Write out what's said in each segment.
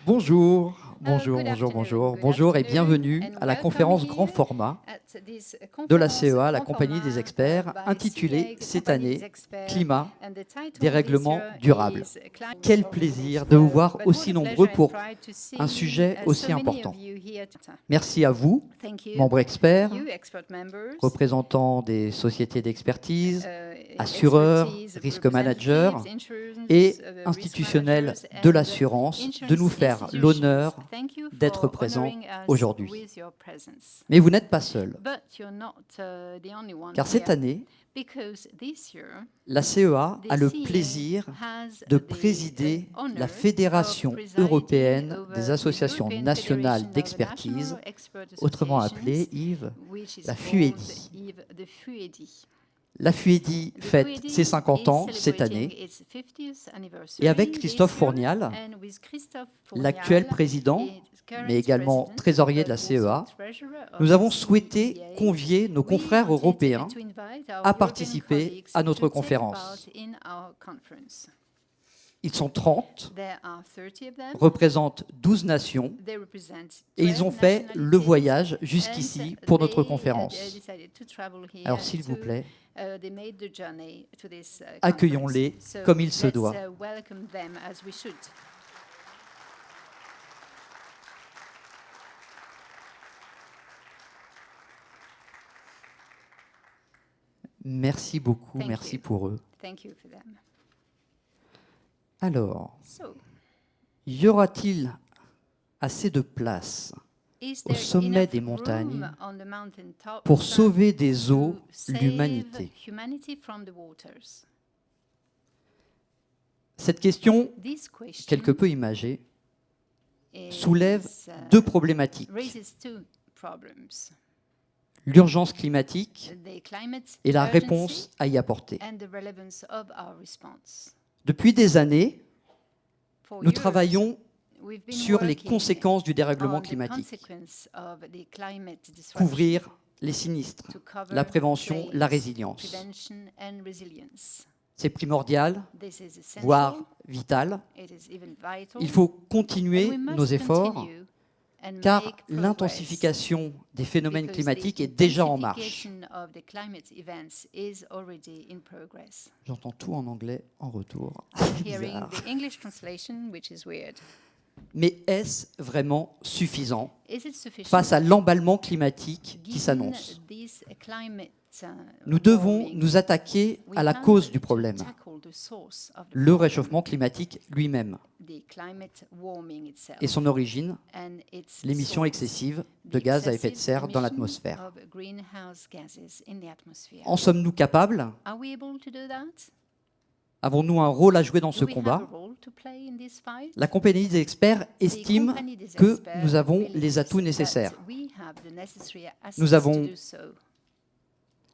Bonjour, Good bonjour et afternoon, bienvenue and à la welcome conférence here grand format at this de la conference CEA, la grand compagnie des format, experts, by intitulée CEA, cette compagnie des année experts, Climat, and the title this dérèglement year durable. is Climate Quel over plaisir Which de vous World. voir But aussi what a nombreux pleasure and pour pride to see un sujet so aussi many important. of you here. Merci à vous, Thank you, membres experts, you expert members, représentants des sociétés d'expertise, uh, assureurs, expertise risque managers representatives, insurance, et risk institutionnels managers, de and l'assurance de insurance nous faire institutions. l'honneur Thank you d'être for présents honoring us aujourd'hui. with your presence. Mais vous n'êtes pas seul, But you're not the only one car cette here, année, because this year la CEA a the le CEA plaisir has de the présider honor la of Fédération presiding européenne over des the associations European nationales Federation of d'expertise, National Expert autrement Associations, appelée, Yves, which is la called FUEDI. the FUEDI. La FUEDI The fête FUEDI ses 50 ans is cette celebrating année its 50th anniversary et avec this Christophe year, Fournial, and with Christophe l'actuel Fournial, président, its current mais également president, trésorier de la but also CEA, treasurer of nous avons the souhaité CEA, convier nos we confrères wanted européens to invite our à European participer colleagues à notre to take conférence. part in our conference. Ils sont 30, There are 30 of them. représentent 12 nations They represent et ils 12 ont fait le nationalities, voyage and jusqu'ici pour notre they, conférence. decided to travel here Alors s'il vous to, plaît, they made the journey to this, accueillons-les conference. So comme il se let's, doit. welcome them as we should. Merci beaucoup, Thank merci you. pour eux. Thank you for them. Alors, So, y aura-t-il assez de place is au there sommet enough des room montagnes on the mountaintop pour sauver des eaux to save l'humanité? humanity from the waters? Cette question, This question quelque peu imagée, is, soulève deux problématiques. raises two problems. L'urgence climatique The climate et la emergency réponse à y apporter. and the relevance of our response. Depuis des années, For nous years, travaillons we've been sur les working conséquences du dérèglement on the climatique. consequence of the climate disruption Couvrir les sinistres, to cover la prévention, la claims, résilience. prevention and resilience. C'est primordial, This is essential. voire vital. It is even vital. Il faut And continuer we must nos efforts continue and car make progress, l'intensification des phénomènes because climatiques the est déjà en marche. intensification of the climate events is already in progress. J'entends tout en anglais en retour. I'm hearing Bizarre. the English translation, which is weird. Mais est-ce vraiment suffisant Is it sufficient face à l'emballement climatique qui given s'annonce? this climate, Nous devons warming? nous attaquer We à la have cause du to problème, tackle the source of the le problem, réchauffement climatique lui-même the climate warming itself, et son origine, and its l'émission source, excessive de the gaz à effet de excessive serre dans emission l'atmosphère. of greenhouse gases in the atmosphere. En sommes-nous capables? Are we able to do that? Avons-nous un rôle à jouer dans ce Do we have combat? a role to play in this fight? La compagnie des experts The estime company des que experts nous avons believes les atouts that nécessaires. we have the necessary assets Nous avons to do so.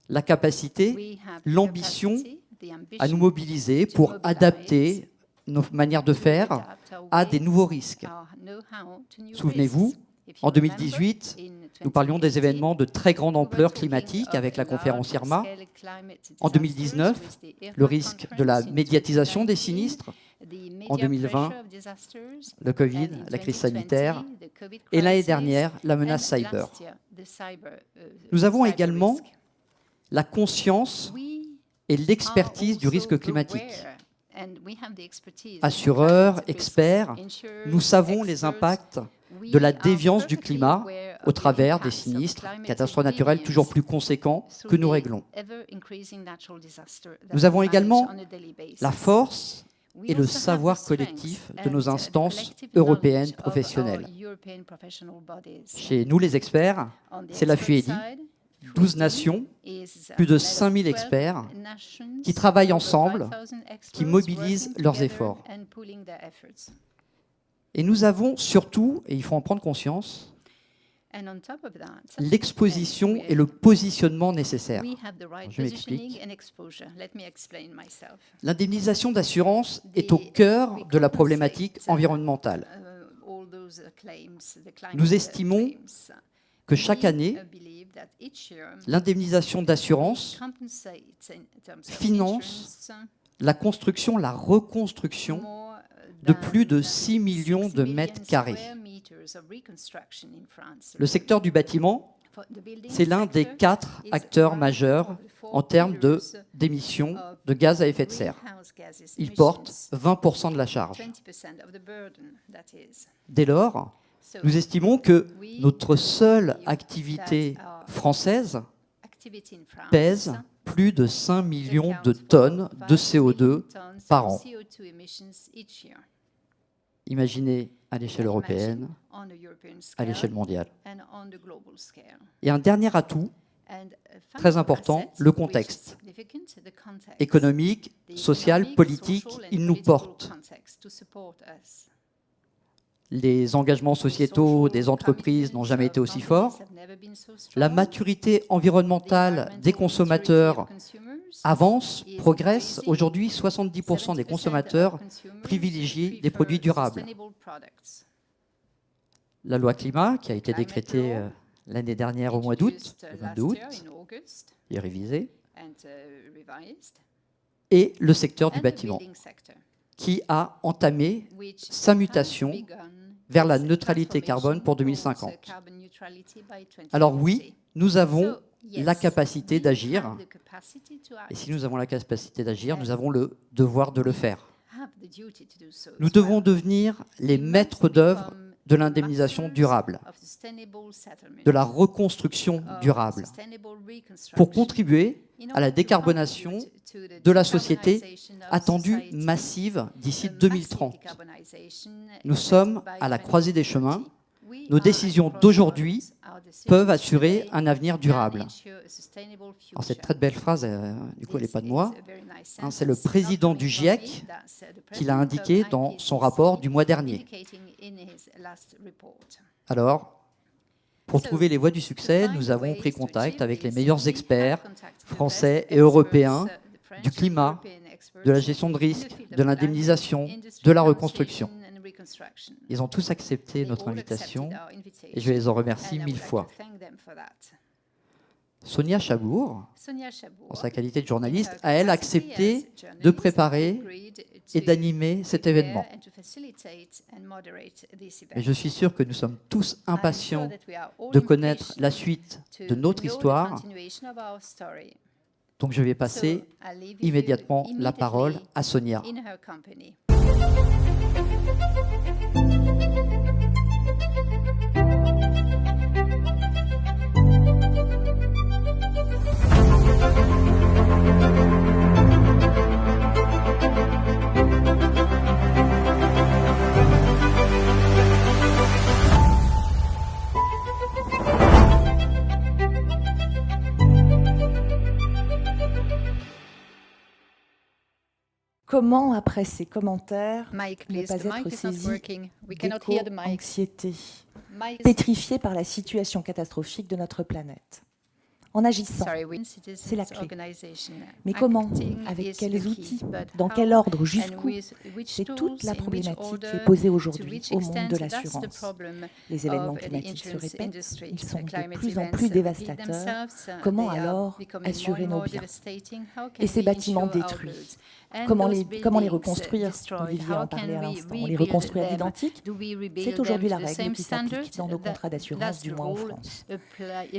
la capacité, We have the l'ambition capacity, the ambition à nous mobiliser to pour mobilize, adapter nos manières de to faire adapt our à way, des nouveaux risques. our know-how to new Souvenez-vous, risks. If you en remember, 2018, in nous parlions des 2018, événements de très grande we were ampleur talking climatique of avec la conférence IRMA. large-scale climate En disasters 2019, with the IRMA le risque de la conference in médiatisation des 2019, sinistres. the media En 2020, pressure of disasters, le Covid, and in la crise 2020, sanitaire. the COVID Et l'année crisis, dernière, la menace and cyber. last year, the Nous avons cyber également risk. la conscience We et l'expertise du are risque also climatique. aware, and we have the expertise in Assureurs, climate risk. experts, Insurers, nous savons les experts, impacts we de la are déviance du perfectly climat aware au of the travers des impacts of sinistres, climate catastrophes naturelles toujours deviance plus conséquents through que nous the réglons. ever-increasing natural disaster that Nous we avons manage également on a daily basis. la force We et le also have the savoir strength collectif de and nos the instances collective européennes knowledge of our professionnelles. European professional bodies. Chez nous, les experts, On the c'est la expert FUEDI, side, 12 FUEDI nations, is plus de made of 5000 12 experts nations, qui travaillent over ensemble, 5,000 qui experts mobilisent working leurs together efforts. and pooling their efforts. Et nous avons surtout, et il faut en prendre conscience, And on top of that, l'exposition and et le positionnement nécessaire. we have the right Je m'explique. positioning and exposure. Let me explain myself. L'indemnisation d'assurance est au cœur de la problématique environnementale. All those claims, the climate Nous estimons claims. que chaque We, année, believe that each year, l'indemnisation d'assurance compensates in terms of finance insurance la construction, la reconstruction more de plus de 6 millions de mètres carrés. Le secteur du bâtiment, c'est l'un des 4 acteurs majeurs en termes d'émissions de gaz à effet de serre. Il porte 20% de la charge. Dès lors, nous estimons que notre seule activité française pèse plus de 5 millions de tonnes de CO2 par an. Imaginez à l'échelle européenne, à l'échelle mondiale. Et un dernier atout, très important, le contexte économique, social, politique, il nous porte. Les engagements sociétaux des entreprises n'ont jamais été aussi forts. La maturité environnementale des consommateurs avance, progresse. Aujourd'hui, 70% des consommateurs privilégient des produits durables. La loi climat, qui a été décrétée l'année dernière au mois d'août, le 22 août, est révisée, et le secteur du bâtiment, qui a entamé sa mutation vers la neutralité carbone pour 2050. Alors oui, nous avons la capacité d'agir, et si nous avons la capacité d'agir, nous avons le devoir de le faire. Nous devons devenir les maîtres d'œuvre de l'indemnisation durable, de la reconstruction durable, pour contribuer à la décarbonation de la société attendue massive d'ici 2030. Nous sommes à la croisée des chemins. Nos décisions d'aujourd'hui peuvent assurer un avenir durable. Alors cette très belle phrase, du coup, elle n'est pas de moi. C'est le président du GIEC qui l'a indiqué dans son rapport du mois dernier. Alors, pour trouver les voies du succès, nous avons pris contact avec les meilleurs experts français et européens du climat, de la gestion de risque, de l'indemnisation, de la reconstruction. Ils ont tous accepté notre invitation et je les en remercie 1000 fois. Sonia Chabour, en sa qualité de journaliste, a elle accepté de préparer et d'animer cet événement. Et je suis sûr que nous sommes tous impatients de connaître la suite de notre histoire. Donc je vais passer immédiatement la parole à Sonia. Comment, après ces commentaires, ne pas être saisi d'éco-anxiété, pétrifié par la situation catastrophique de notre planète? En agissant, c'est la clé. Mais comment? Avec quels outils? Dans quel ordre? Jusqu'où? C'est toute la problématique qui est posée aujourd'hui au monde de l'assurance. Les événements climatiques se répètent, ils sont de plus en plus dévastateurs. Comment alors assurer nos biens? Et ces bâtiments détruits, comment les reconstruire? Olivier en parlait à l'instant. Les reconstruire à l'identique? C'est aujourd'hui la règle qui s'applique dans nos contrats d'assurance, du moins en France.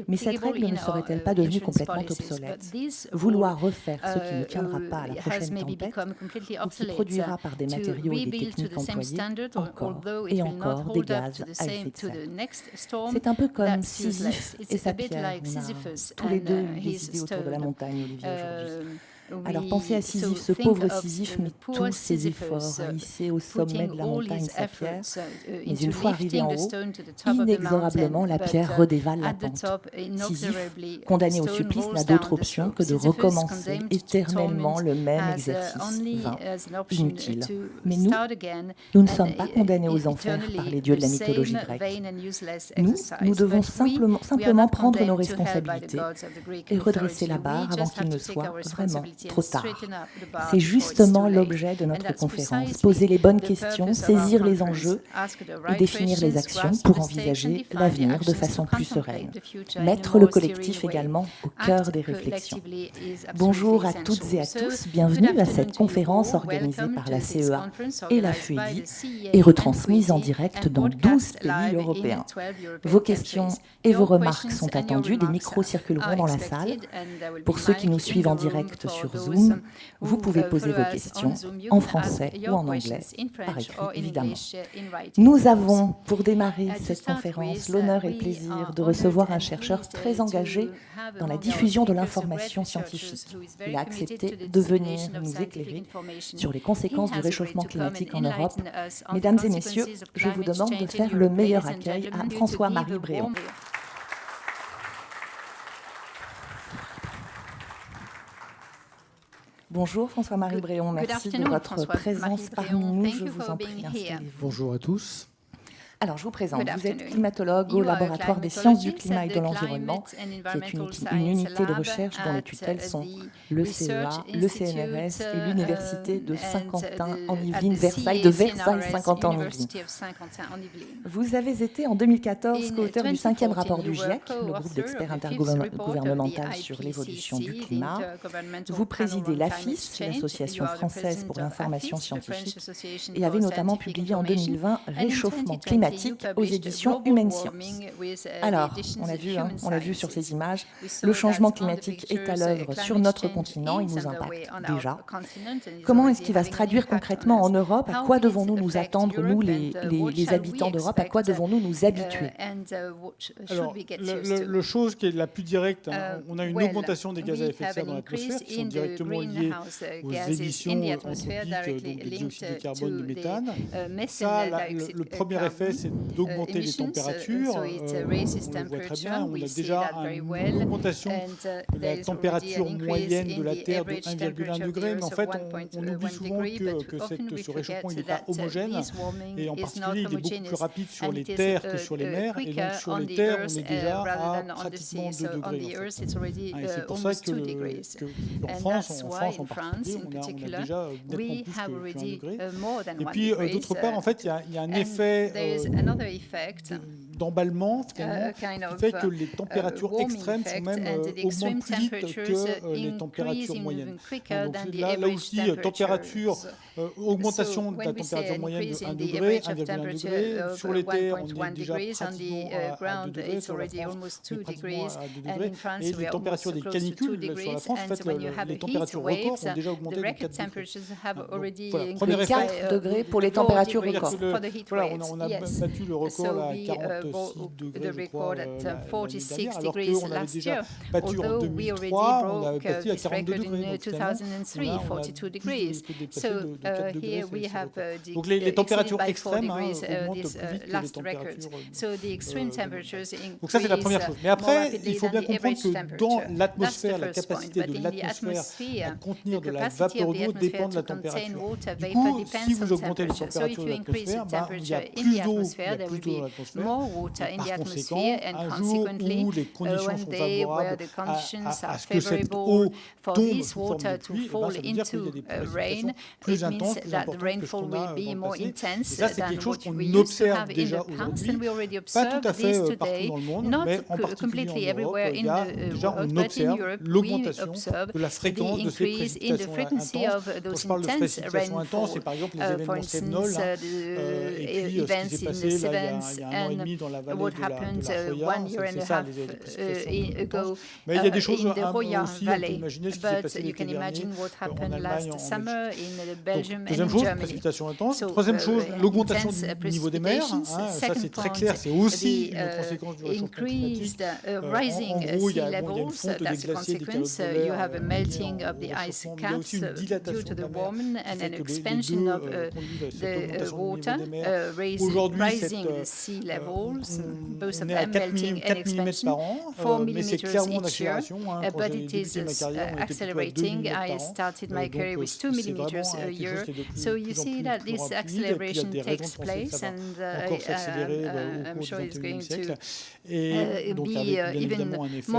Mais cette règle ne serait-elle pas devenue complètement obsolète? Vouloir refaire ce qui ne tiendra pas à la prochaine tempête ou qui produira par des matériaux et des techniques employées encore et encore des gaz à effet de serre. C'est un peu comme Sisyphe et sa pierre. On a tous les deux des idées autour de la montagne, Olivier, aujourd'hui. Alors pensez à Sisyphe, ce pauvre Sisyphe met tous ses efforts à hisser au sommet de la montagne sa pierre, mais une fois arrivé en haut, inexorablement la pierre redévale la pente. Sisyphe, condamné au supplice, n'a d'autre option que de recommencer éternellement le même exercice vain, inutile. Mais nous ne sommes pas condamnés aux enfers par les dieux de la mythologie grecque. Nous devons simplement prendre nos responsabilités et redresser la barre avant qu'il ne soit vraiment trop tard. C'est justement l'objet de notre conférence. Poser les bonnes questions, saisir les enjeux et définir les actions pour envisager l'avenir de façon plus sereine. Mettre le collectif également au cœur des réflexions. Bonjour à toutes et à tous, bienvenue à cette conférence organisée par la CEA et la Fuedi et retransmise en direct dans 12 pays européens. Vos questions et vos remarques sont attendues, des micros circuleront dans la salle. Pour ceux qui nous suivent en direct sur Zoom, vous pouvez poser vos questions en français ou en anglais, par écrit évidemment. Nous avons, pour démarrer cette conférence, l'honneur et le plaisir de recevoir un chercheur très engagé dans la diffusion de l'information scientifique. Il a accepté de venir nous éclairer sur les conséquences du réchauffement climatique en Europe. Mesdames et messieurs, je vous demande de faire le meilleur accueil à François-Marie Bréon. Bonjour François-Marie Bréon, merci de votre présence parmi nous. Je vous en prie, installez-vous. Bonjour à tous. Alors, je vous présente. Vous êtes climatologue au laboratoire des sciences du climat et de l'environnement, qui est une unité de recherche dont les tutelles sont le CEA, le CNRS et l'Université de Saint-Quentin en Yvelines, de Versailles-Saint-Quentin en Yvelines. Vous avez été en 2014 co-auteur du 5e rapport du GIEC, le groupe d'experts intergouvernemental sur l'évolution du climat. Vous présidez l'AFIS, l'Association française pour l'information scientifique, et avez notamment publié en 2020 Réchauffement climatique aux éditions Humaine Sciences. Alors, on l'a vu sur ces images, le changement climatique est à l'œuvre sur notre continent, il nous impacte déjà. Comment est-ce qu'il va se traduire concrètement en Europe? À quoi devons-nous nous attendre, nous, les habitants d'Europe? À quoi devons-nous nous habituer? Alors, la chose qui est la plus directe, on a une augmentation des gaz à effet de serre dans l'atmosphère qui sont directement liées aux émissions anthropiques, donc le dioxyde de carbone, du méthane. Ça, le premier effet, c'est d'augmenter les températures. On le voit très bien, on a déjà une augmentation de la température moyenne de la Terre de 1,1 degré, mais en fait, on oublie souvent que ce réchauffement n'est pas homogène, et en particulier, il est beaucoup plus rapide sur les terres que sur les mers, et donc sur les terres, on est déjà à pratiquement 2 degrés. En fait. Et c'est pour ça qu'en France en particulier, on a déjà nettement plus que 1 degré. Et puis, d'autre part, en fait, il y a un effet d'emballement qui fait que les températures extrêmes augmentent plus vite que les températures moyennes. Donc là aussi, augmentation de la température moyenne de 1 degré, 1,1 degré. Sur les terres, on est déjà pratiquement à 2 degrés. Sur la France, on est pratiquement à 2 degrés. Et les températures des canicules sur la France, en fait, les températures records ont déjà augmenté de 4 degrés. Voilà, 4 degrés pour les températures records. Voilà, on a battu le record à 46 degrés, je crois, l'année dernière, alors qu'on avait déjà battu en 2003, on avait battu à 42 degrés. Donc finalement, on a plus que dépassé de 4 degrés. Donc les températures extrêmes augmentent plus vite que les températures. Donc ça, c'est la première chose. Mais après, il faut bien comprendre que dans l'atmosphère, la capacité de l'atmosphère à contenir de la vapeur d'eau dépend de la température. Du coup, si vous augmentez les températures de l'atmosphère, il y a plus d'eau dans l'atmosphère. Par conséquent, un jour où les conditions sont favorables à ce que cette eau tombe sous forme de pluie, ça veut dire qu'il y a des précipitations plus intenses, plus importantes que ce qu'on a dans le passé. Et ça, c'est quelque chose qu'on observe déjà aujourd'hui, pas tout à fait partout dans le monde, mais en particulier en Europe, déjà on observe l'augmentation de la fréquence de ces précipitations intenses. Quand je parle de précipitations intenses, c'est par exemple les événements sévenols, et puis ce qui s'est passé là, il y a 1 an et demi dans la vallée de la Roya, c'est ça les précipitations intenses. Mais il y a des choses aussi, on peut imaginer ce qui s'est passé l'été dernier en Allemagne, en Belgique. Donc, deuxième chose, précipitations intenses. Troisième chose, l'augmentation du niveau des mers. Ça, c'est très clair, c'est aussi une conséquence du réchauffement climatique. En gros, il y a une fonte des glaciers, des calottes polaires, il y a aussi une dilatation de la mer, qui fait que les deux conduisent à cette augmentation du niveau des mers. Aujourd'hui, on est à 4 mm par an, mais c'est clairement en accélération. Quand j'ai débuté ma carrière, on était plutôt à 2 mm par an. Donc c'est vraiment quelque chose qui est de plus en plus rapide. Et puis il y a des raisons de penser que ça va encore s'accélérer au cours du XXIe siècle. Et donc avec bien évidemment un effet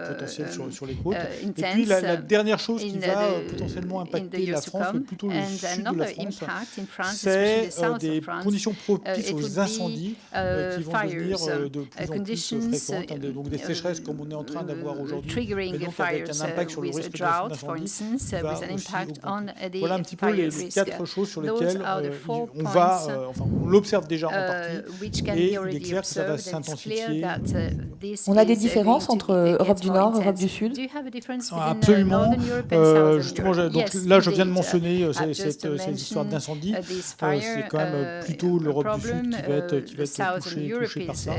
potentiel sur les côtes. Et puis la dernière chose qui va potentiellement impacter la France, ou plutôt le sud de la France, c'est des conditions propices aux incendies qui vont devenir de plus en plus fréquentes, donc des sécheresses comme on est en train d'avoir aujourd'hui, mais donc avec un impact sur le risque d'incendie qui va aussi augmenter. Voilà un petit peu les 4 choses sur lesquelles on l'observe déjà en partie, et il est clair que ça va s'intensifier. On a des différences entre Europe du Nord, Europe du Sud? Absolument. Justement, donc là, je viens de mentionner ces histoires d'incendie. C'est quand même plutôt l'Europe du Sud qui va être touchée par ça.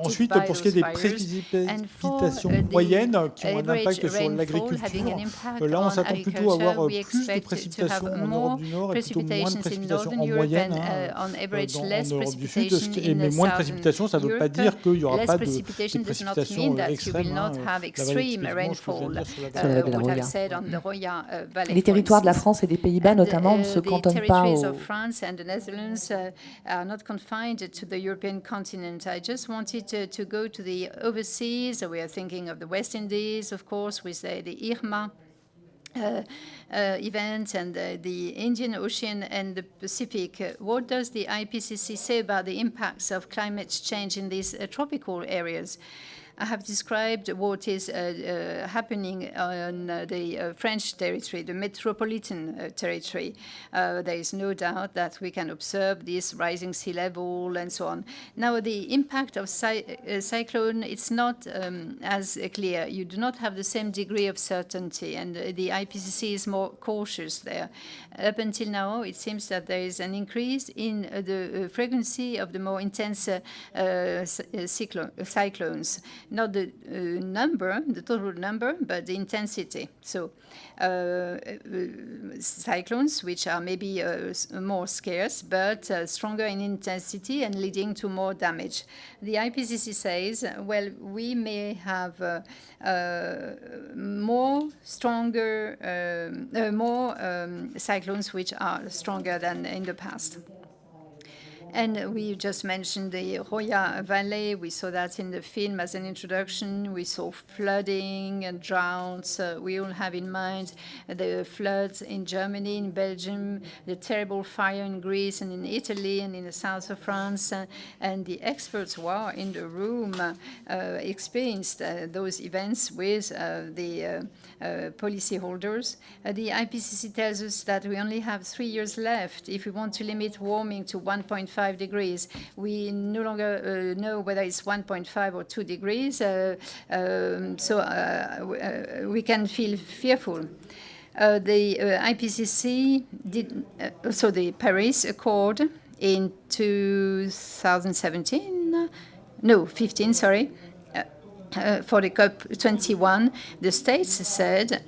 Ensuite, pour ce qui est des précipitations moyennes qui ont un impact sur l'agriculture, là, on s'attend plutôt à avoir plus de précipitations en Europe du Nord et plutôt moins de précipitations en moyenne en Europe du Sud. Mais moins de précipitations, ça ne veut pas dire qu'il n'y aura pas de précipitations extrêmes. Les territoires de la France et des Pays-Bas, notamment, ne se cantonnent pas au... I just wanted to go to the overseas. We are thinking of the West Indies, of course, with the Irma event and the Indian Ocean and the Pacific. What does the IPCC say about the impacts of climate change in these tropical areas? I have described what is happening on the French territory, the metropolitan territory. There is no doubt that we can observe this rising sea level and so on. Now, the impact of cyclone, it's not as clear. You do not have the same degree of certainty, and the IPCC is more cautious there. Up until now, it seems that there is an increase in the frequency of the more intense cyclones. Not the number, the total number, but the intensity. So cyclones, which are maybe more scarce, but stronger in intensity and leading to more damage. The IPCC says, well, we may have more cyclones which are stronger than in the past. And we just mentioned the Roya Valley. We saw that in the film as an introduction. We saw flooding and droughts. We all have in mind the floods in Germany, in Belgium, the terrible fire in Greece and in Italy and in the south of France. And the experts who are in the room experienced those events with the policyholders. The IPCC tells us that we only have 3 years left if we want to limit warming to 1.5 degrees. We no longer know whether it's 1.5 or 2 degrees, so we can feel fearful. The IPCC did also the Paris Accord in 15, sorry. For the COP21, the states said,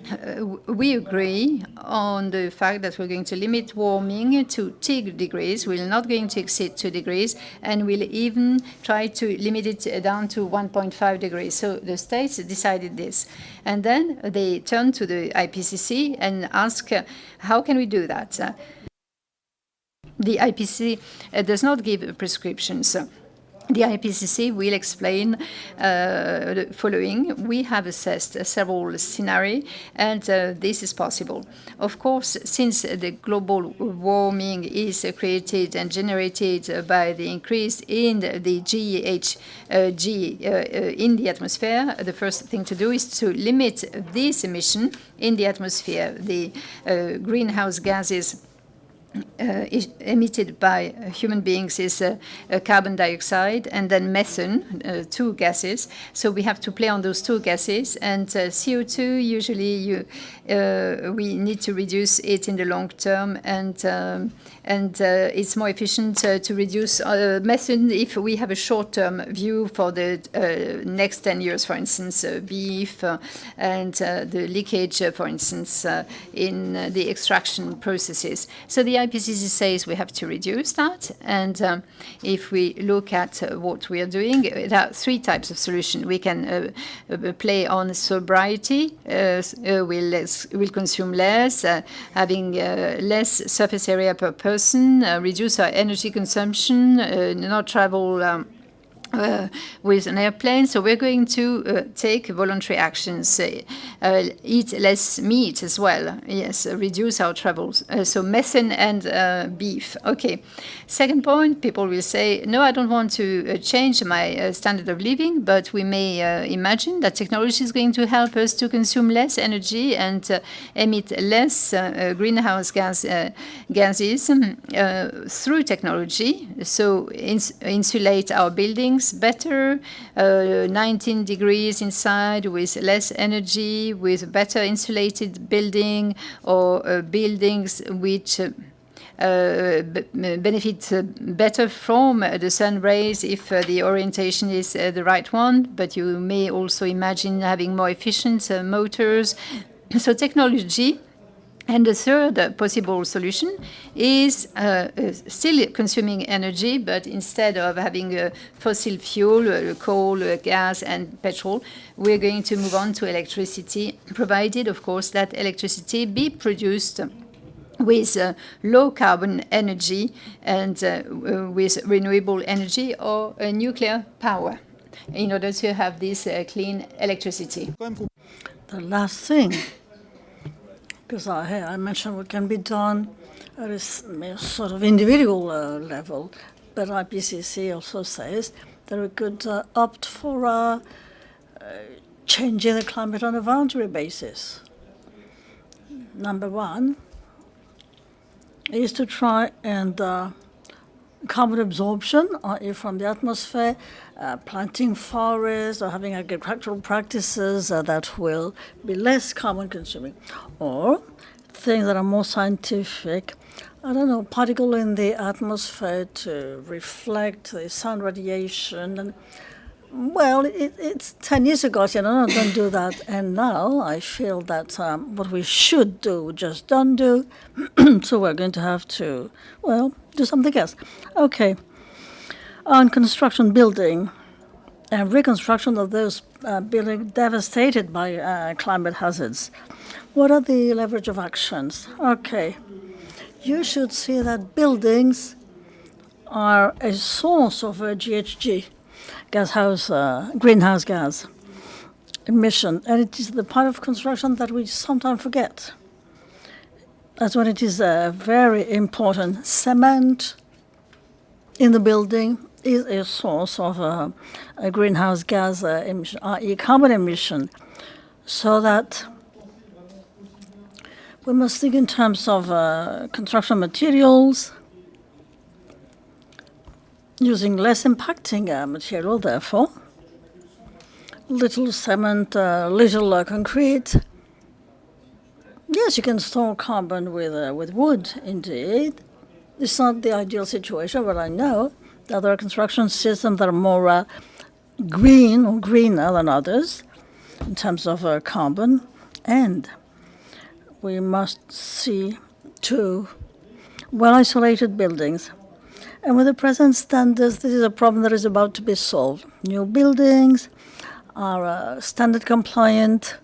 we agree on the fact that we're going to limit warming to 2 degrees. We're not going to exceed 2 degrees, and we'll even try to limit it down to 1.5 degrees. So the states decided this. And then they turned to the IPCC and asked, how can we do that? The IPCC does not give prescriptions. The IPCC will explain the following. We have assessed several scenarios, and this is possible. Of course, since the global warming is created and generated by the increase in the GHG in the atmosphere, the first thing to do is to limit this emission in the atmosphere. The greenhouse gases emitted by human beings is carbon dioxide and then methane, 2 gases. So we have to play on those 2 gases. And CO2, usually we need to reduce it in the long term, and it's more efficient to reduce methane if we have a short-term view for the next 10 years, for instance, beef and the leakage, for instance, in the extraction processes. So the IPCC says we have to reduce that. And if we look at what we are doing, there are three types of solution. We can play on sobriety, we'll consume less, having less surface area per person, reduce our energy consumption, not travel with an airplane. So we're going to take voluntary actions, eat less meat as well. Yes, reduce our travels. So methane and beef. Okay. Second point, people will say, no, I don't want to change my standard of living, but we may imagine that technology is going to help us to consume less energy and emit less greenhouse gases through technology. So insulate our buildings better, 19 degrees inside with less energy, with better insulated building, or buildings which benefit better from the sun rays if the orientation is the right one. But you may also imagine having more efficient motors. So technology. And the third possible solution is still consuming energy, but instead of having fossil fuel, coal, gas, and petrol, we're going to move on to electricity, provided, of course, that electricity be produced with low carbon energy and with renewable energy or nuclear power in order to have this clean electricity. The last thing, because I mentioned what can be done at a sort of individual level, but IPCC also says that we could opt for changing the climate on a voluntary basis. Number one is to try and carbon absorption, i.e. from the atmosphere, planting forests or having agricultural practices that will be less carbon consuming. Or things that are more scientific, I don't know, particle in the atmosphere to reflect the sun radiation. And, well, it's 10 years ago, I said, no, don't do that. And now I feel that what we should do, we just don't do. So we're going to have to, well, do something else. Okay. On construction building and reconstruction of those buildings devastated by climate hazards, what are the leverage of actions? Okay. You should see that buildings are a source of GHG, greenhouse gas emission, and it is the part of construction that we sometimes forget. That's when it is very important. Cement in the building is a source of a greenhouse gas emission, i.e. carbon emission, so that we must think in terms of construction materials, using less impacting material, therefore. Little cement, little concrete. Yes, you can store carbon with wood, indeed. It's not the ideal situation, but I know that there are construction systems that are more green or greener than others in terms of carbon. And we must see to well-isolated buildings. And with the present standards, this is a problem that is about to be solved. New buildings are standard compliant,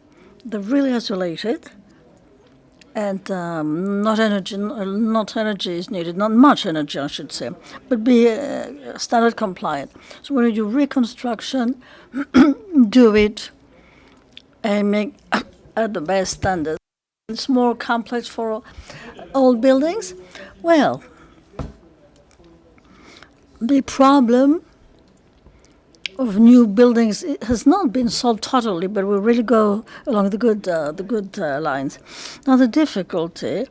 they're really isolated, and not energy is needed, not much energy, I should say, but be standard compliant. So when you do reconstruction, do it aiming at the best standards. It's more complex for old buildings. Well, the problem of new buildings has not been solved totally, but we really go along the good lines. Now the difficulty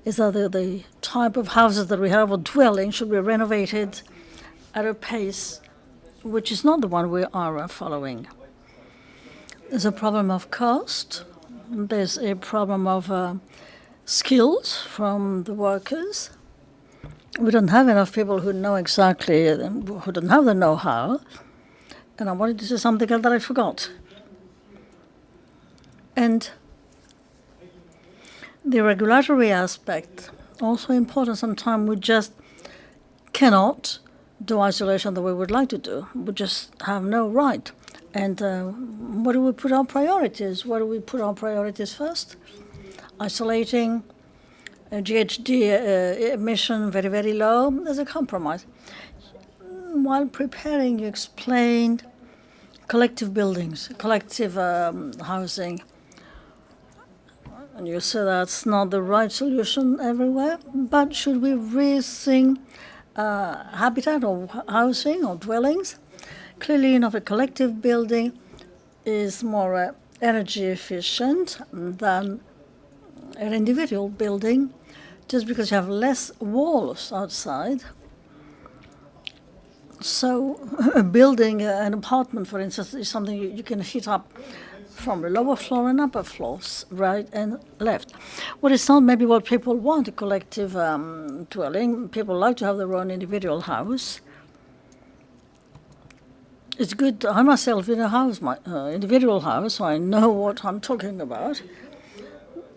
is that the type of houses that we have or dwellings should be renovated at a pace which is not the one we are following. There's a problem of cost. There's a problem of skills from the workers. We don't have enough people who know exactly, who don't have the know-how. And I wanted to say something else that I forgot. And the regulatory aspect also important. Sometimes we just cannot do isolation the way we would like to do. We just have no right. And where do we put our priorities? Where do we put our priorities first? Isolating GHG emission very, very low, there's a compromise. While preparing, you explained collective buildings, collective housing. And you said that's not the right solution everywhere, but should we rethink habitat or housing or dwellings? Clearly enough, a collective building is more energy efficient than an individual building, just because you have less walls outside. So building an apartment, for instance, is something you can heat up from the lower floor and upper floors, right and left. Well, it's not maybe what people want, a collective dwelling. People like to have their own individual house. It's good. I myself in a house, my individual house, so I know what I'm talking about.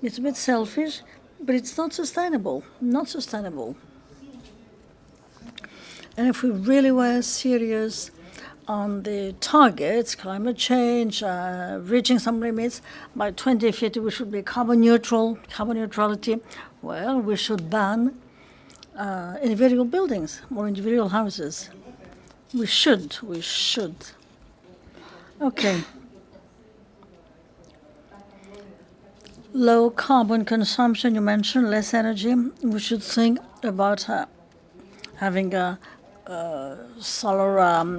It's a bit selfish, but it's not sustainable. Not sustainable. And if we really were serious on the targets, climate change, reaching some limits, by 2050 we should be carbon neutral, carbon neutrality, well, we should ban individual buildings or individual houses. We should. Okay. Low carbon consumption, you mentioned, less energy. We should think about having solar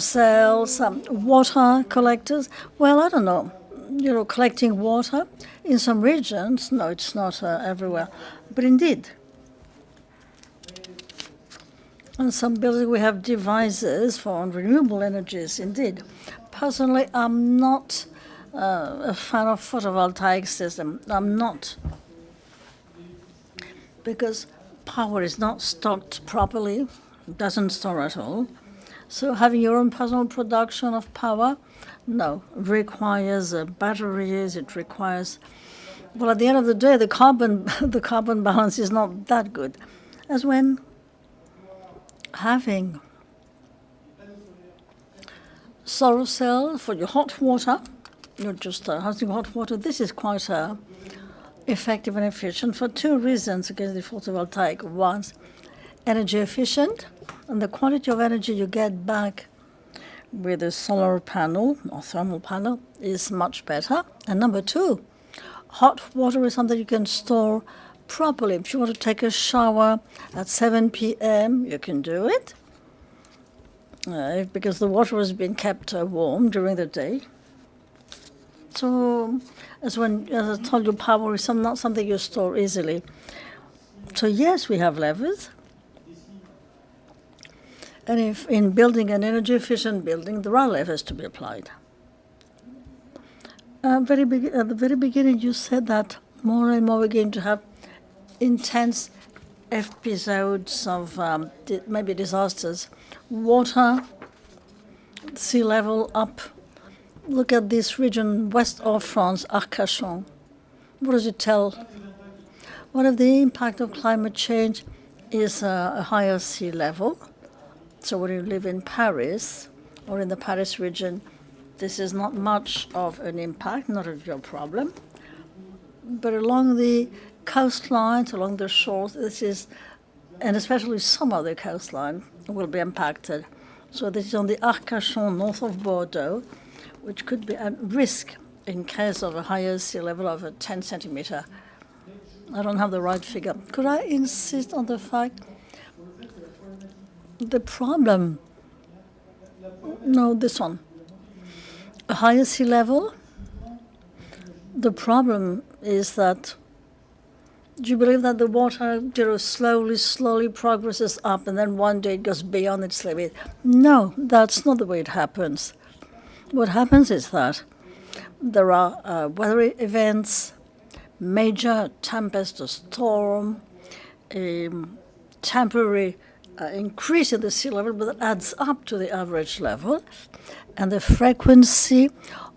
cells, water collectors. Well, I don't know, collecting water in some regions. No, it's not everywhere, but indeed. In some buildings we have devices for renewable energies, indeed. Personally, I'm not a fan of photovoltaic system. I'm not. Because power is not stocked properly, doesn't store at all. So having your own personal production of power, no, requires batteries, it requires, well, at the end of the day, the carbon balance is not that good. As when having solar cell for your hot water, you're just having hot water, this is quite effective and efficient for two reasons against the photovoltaic. One, energy efficient, and the quality of energy you get back with a solar panel or thermal panel is much better. And number two, hot water is something you can store properly. If you want to take a shower at 7 p.m., you can do it because the water has been kept warm during the day. So, as I told you, power is not something you store easily. So yes, we have levers. And if in building an energy-efficient building, there are levers to be applied. At the very beginning, you said that more and more we're going to have intense episodes of maybe disasters. Water, sea level up. Look at this region west of France, Arcachon. What does it tell? One of the impact of climate change is a higher sea level. So when you live in Paris or in the Paris region, this is not much of an impact, not of your problem. But along the coastlines, along the shores, this is, and especially some of the coastline will be impacted. So this is on the Arcachon north of Bordeaux, which could be at risk in case of a higher sea level of 10 centimeter. I don't have the right figure. Could I insist on the fact the problem, no, this one, a higher sea level, the problem is that, do you believe that the water slowly progresses up and then one day it goes beyond its limit? No, that's not the way it happens. What happens is that there are weather events, major tempest or storm, a temporary increase in the sea level, but that adds up to the average level. And the frequency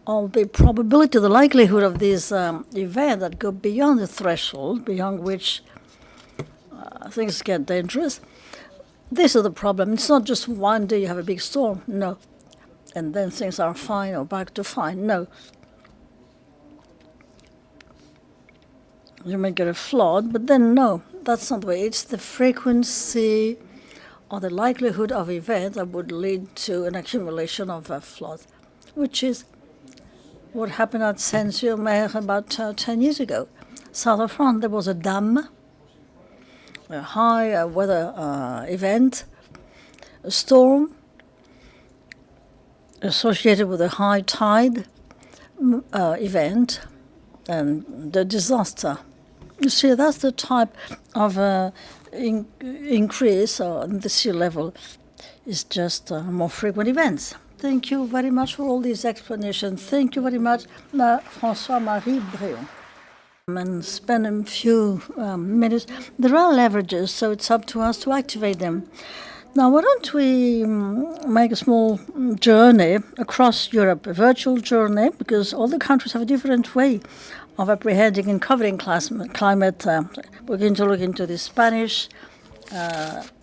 of the probability, the likelihood of these events that go beyond the threshold, beyond which things get dangerous. This is the problem. It's not just one day you have a big storm, no. And then things are fine or back to fine, no. You may get a flood, but then no, that's not the way. It's the frequency or the likelihood of events that would lead to an accumulation of a flood, which is what happened at Saint-Sur-Mer about 10 years ago. South of France, there was a dam, a high weather event, a storm associated with a high tide event, and the disaster. You see, that's the type of increase in the sea level. It's just more frequent events. Thank you very much for all these explanations. Thank you very much, François-Marie Bréon. And spend a few minutes. There are leverages, so it's up to us to activate them. Now, why don't we make a small journey across Europe, a virtual journey, because all the countries have a different way of apprehending and covering climate. We're going to look into the Spanish,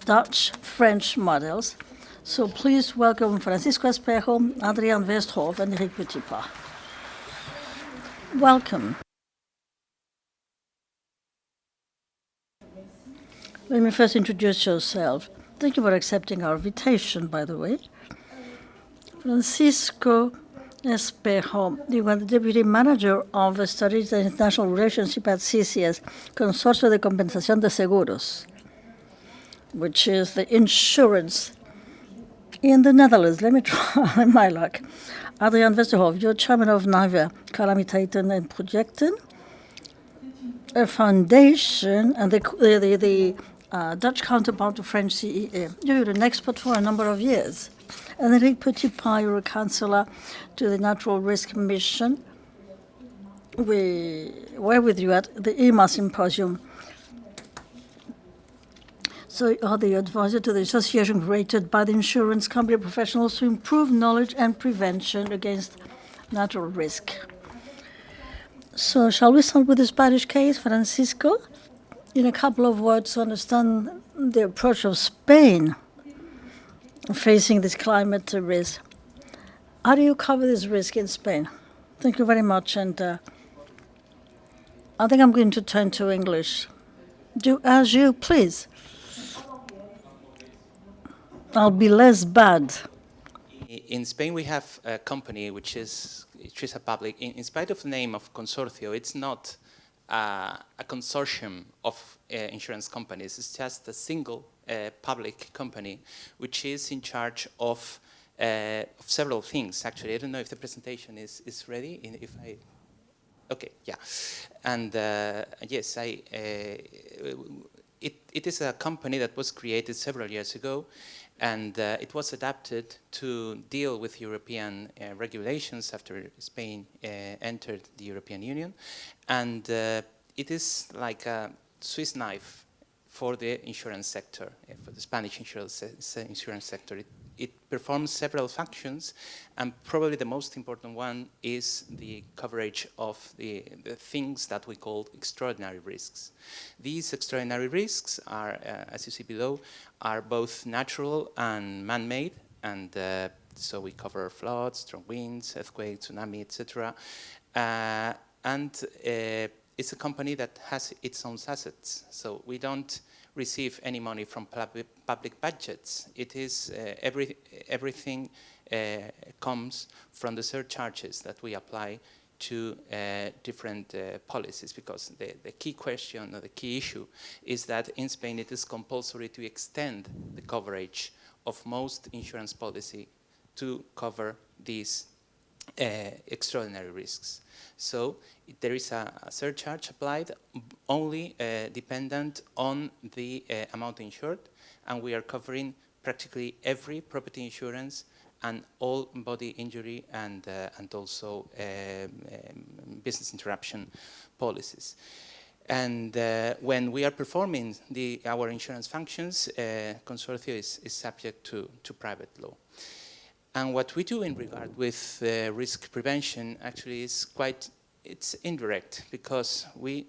Dutch, French models. So please welcome Francisco Espejo, Adrian Westhoff, and Eric Petitpas. Welcome. Let me first introduce yourself. Thank you for accepting our invitation, by the way. Francisco Espejo, you are the Deputy Manager of the Studies and International Relationship at CCS, Consorcio de Compensación de Seguros, which is the insurance in the Netherlands. Let me try my luck. Adrian Westerhof, you're chairman of NIVEA, Calamiteiten en Projecten, a foundation, and the Dutch counterpart to French CEA. You're an expert for a number of years. And Eric Petitpas, you're a counselor to the Natural Risk Mission. We were with you at the EMA Symposium. So you are the advisor to the association created by the insurance company professionals to improve knowledge and prevention against natural risk. So shall we start with the Spanish case, Francisco? In a couple of words to understand the approach of Spain facing this climate risk. How do you cover this risk in Spain? Thank you very much. And I think I'm going to turn to English. Do as you please. I'll be less bad. In Spain, we have a company which is a public. In spite of the name of Consorcio, it's not a consortium of insurance companies. It's just a single public company which is in charge of several things. Actually, I don't know if the presentation is ready. Okay, yeah. And yes, it is a company that was created several years ago, and it was adapted to deal with European regulations after Spain entered the European Union. And it is like a Swiss knife for the insurance sector, for the Spanish insurance sector. It performs several functions, and probably the most important one is the coverage of the things that we call extraordinary risks. These extraordinary risks are, as you see below, are both natural and man-made, and so we cover floods, strong winds, earthquakes, tsunami, etc. And it's a company that has its own assets, so we don't receive any money from public budgets. It is everything comes from the surcharges that we apply to different policies, because the key question or the key issue is that in Spain it is compulsory to extend the coverage of most insurance policy to cover these extraordinary risks. So there is a surcharge applied only dependent on the amount insured, and we are covering practically every property insurance and all body injury and also business interruption policies. And when we are performing our insurance functions, Consorcio is subject to private law. And what we do in regard with risk prevention actually is it's indirect, because we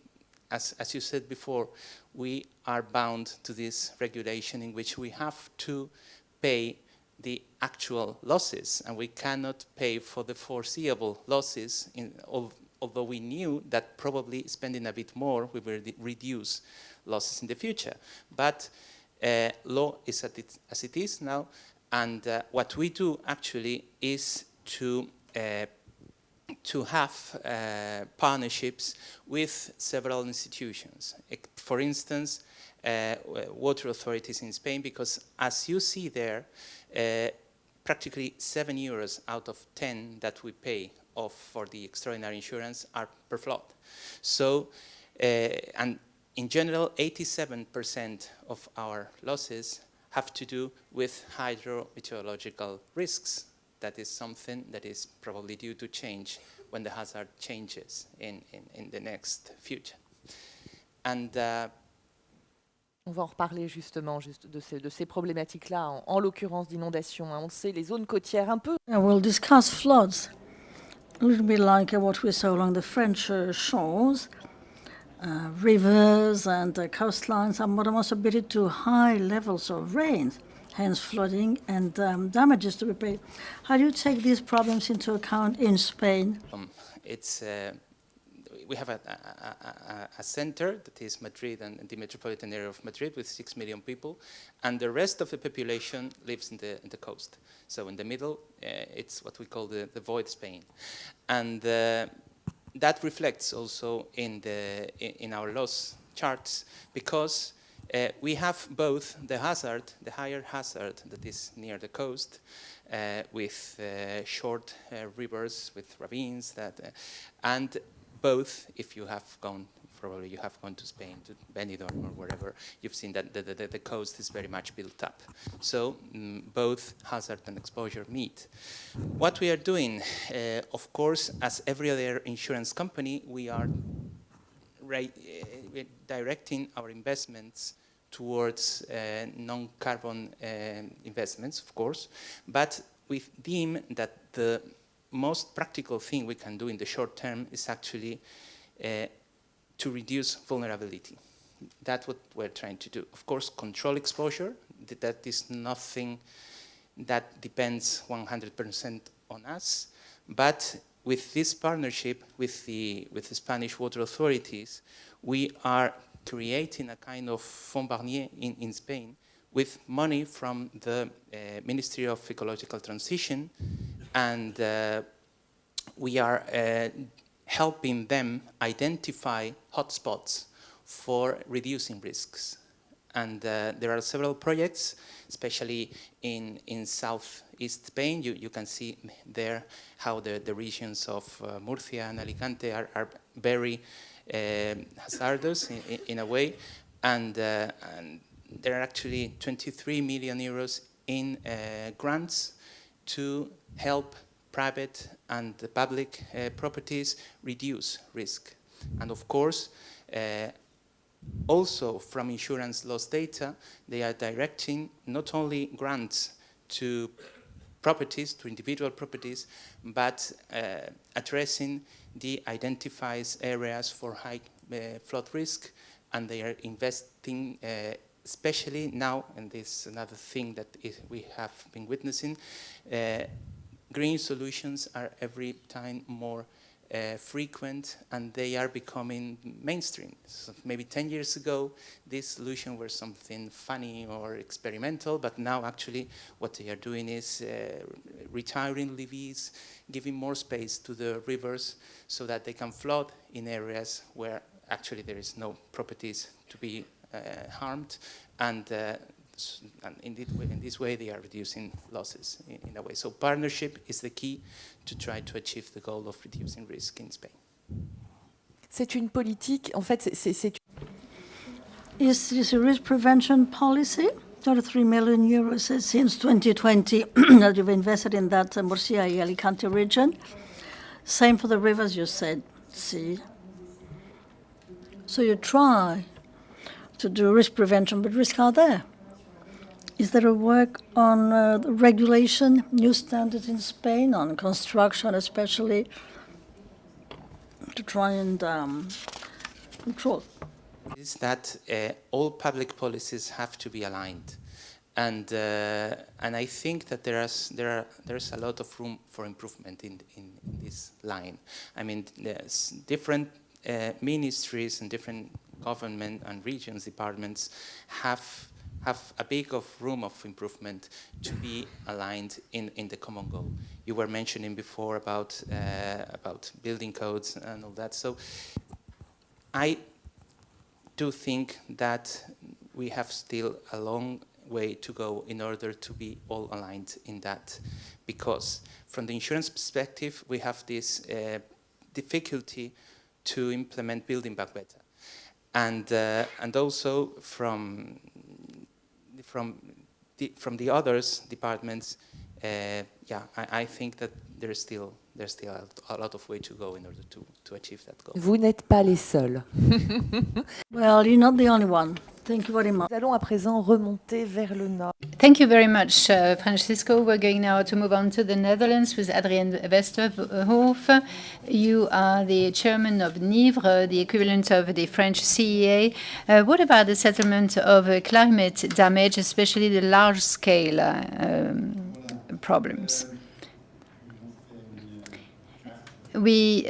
as you said before, we are bound to this regulation in which we have to pay the actual losses, and we cannot pay for the foreseeable losses, although we knew that probably spending a bit more, we will reduce losses in the future. But law is as it is now, and what we do actually is to have partnerships with several institutions. For instance, water authorities in Spain, because as you see there, practically 7 euros out of 10 that we pay for the extraordinary insurance are per flood. So, and in general, 87% of our losses have to do with hydrometeorological risks. That is something that is probably due to change when the hazard changes in the next future. And on va en reparler justement de ces problématiques-là, en l'occurrence d'inondations. On sait les zones côtières un peu. Yeah, we'll discuss floods, a little bit like what we saw along the French shores. Rivers and coastlines are more subjected to high levels of rain, hence flooding and damages to be paid. How do you take these problems into account in Spain? We have a center that is Madrid and the metropolitan area of Madrid with 6 million people, and the rest of the population lives in the coast. So in the middle, it's what we call the void Spain, and that reflects also in our loss charts, because we have both the higher hazard that is near the coast, with short rivers, with ravines, and both, if you have gone, probably you have gone to Spain, to Benidorm or wherever, you've seen that the coast is very much built up. So both hazard and exposure meet. What we are doing, of course, as every other insurance company, we are directing our investments towards non-carbon investments, of course, but we deem that the most practical thing we can do in the short term is actually to reduce vulnerability. That's what we're trying to do. Of course, control exposure, that is nothing that depends 100% on us, but with this partnership with the Spanish water authorities, we are creating a kind of Fonds Barnier in Spain with money from the Ministry of Ecological Transition, and we are helping them identify hotspots for reducing risks. And there are several projects, especially in southeast Spain. You can see there how the regions of Murcia and Alicante are very hazardous in a way. And there are actually 23 million euros in grants to help private and public properties reduce risk. And of course, also from insurance loss data, they are directing not only grants to properties, to individual properties, but addressing the identified areas for high flood risk, and they are investing especially now, and this is another thing that we have been witnessing, green solutions are every time more frequent, and they are becoming mainstream. So maybe 10 years ago, this solution was something funny or experimental, but now actually what they are doing is retiring levees, giving more space to the rivers so that they can flood in areas where actually there is no properties to be harmed, and in this way they are reducing losses in a way. So partnership is the key to try to achieve the goal of reducing risk in Spain. C'est une politique, en fait, Is this a risk prevention policy? 33 million euros since 2020 that you've invested in that Murcia and Alicante region. Same for the rivers, you said. See? So you try to do risk prevention, but risks are there. Is there a work on regulation, new standards in Spain on construction, especially to try and control Is that all public policies have to be aligned. And I think that there's a lot of room for improvement in this line. I mean, there's different ministries and different government and regions departments have a big of room of improvement to be aligned in the common goal. You were mentioning before about building codes and all that. So I do think that we have still a long way to go in order to be all aligned in that, because from the insurance perspective we have this difficulty to implement building back better, and also from the others departments, I think that there's still a lot of way to go in order to achieve that goal. Vous n'êtes pas les seuls. Well, you're not the only one. Thank you very much. Nous allons à présent remonter vers le nord. Thank you very much, Francisco. We're going now to move on to the Netherlands with Adrien Westerhof. You are the chairman of NIVRE, the equivalent of the French CEA. What about the settlement of climate damage, especially the large-scale problems? We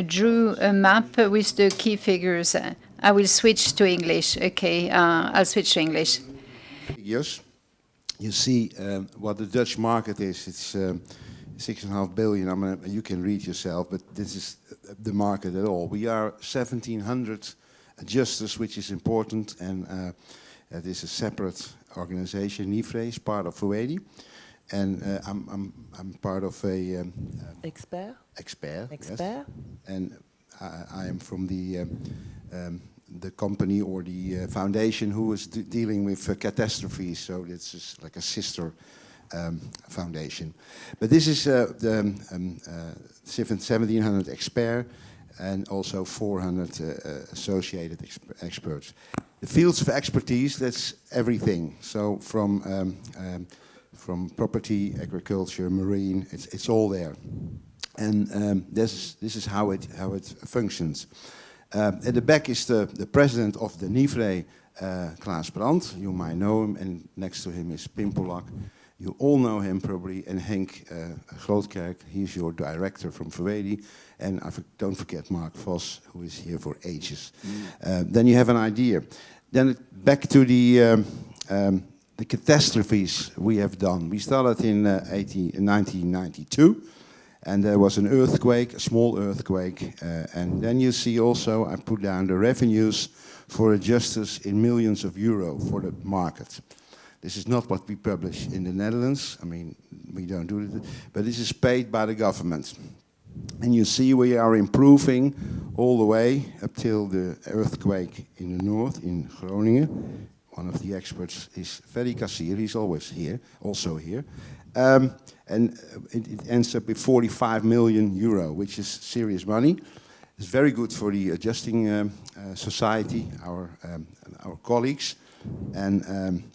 drew a map with the key figures. I will switch to English. Okay, I'll switch to English. Figures. You see what the Dutch market is. It's 6.5 billion. I mean, you can read yourself, but this is the market at all. We are 1,700 adjusters, which is important, and it is a separate organization. NIVRE is part of Fuedi, and I'm part of a expert. Yes. And I am from the company or the foundation who is dealing with catastrophes. So it's just like a sister foundation. But this is the 1,700 experts and also 400 associated experts. The fields of expertise, that's everything. So from property, agriculture, marine, it's all there. And this is how it functions. At the back is the president of the NIVRE, Klaas Brandt. You might know him, and next to him is Pim Polak. You all know him probably, and Henk Grootkerk. He's your director from Fuedi. And don't forget Mark Vos, who is here for ages. Then you have an idea. Then back to the catastrophes we have done. We started in 1992. And there was an earthquake, a small earthquake. And then you see also, I put down the revenues for adjusters in millions of euro for the market. This is not what we publish in the Netherlands. I mean, we don't do it. But this is paid by the government. And you see we are improving all the way up till the earthquake in the north, in Groningen. One of the experts is Ferry Kassir. He's always here, also here. And it ends up with 45 million euro, which is serious money. It's very good for the adjusting society, our colleagues. And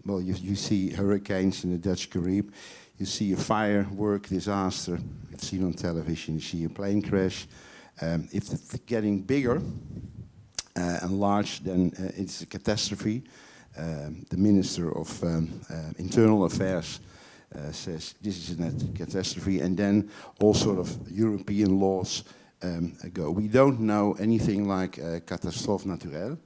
well, you see hurricanes in the Dutch Caribbean. You see a firework disaster. You've seen on television. You see a plane crash. If it's getting bigger and large, then it's a catastrophe. The Minister of Internal Affairs says this is a catastrophe, and then all sort of European laws go. We don't know anything like catastrophe naturelle,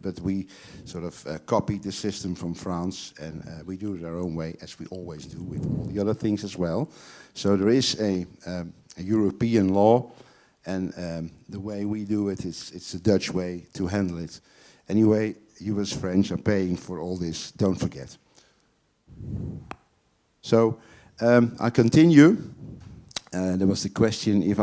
but we sort of copied the system from France, and we do it our own way, as we always do with all the other things as well. So there is a European law, and the way we do it is it's the Dutch way to handle it. Anyway, you as French are paying for all this, don't forget. So I continue. There was the question if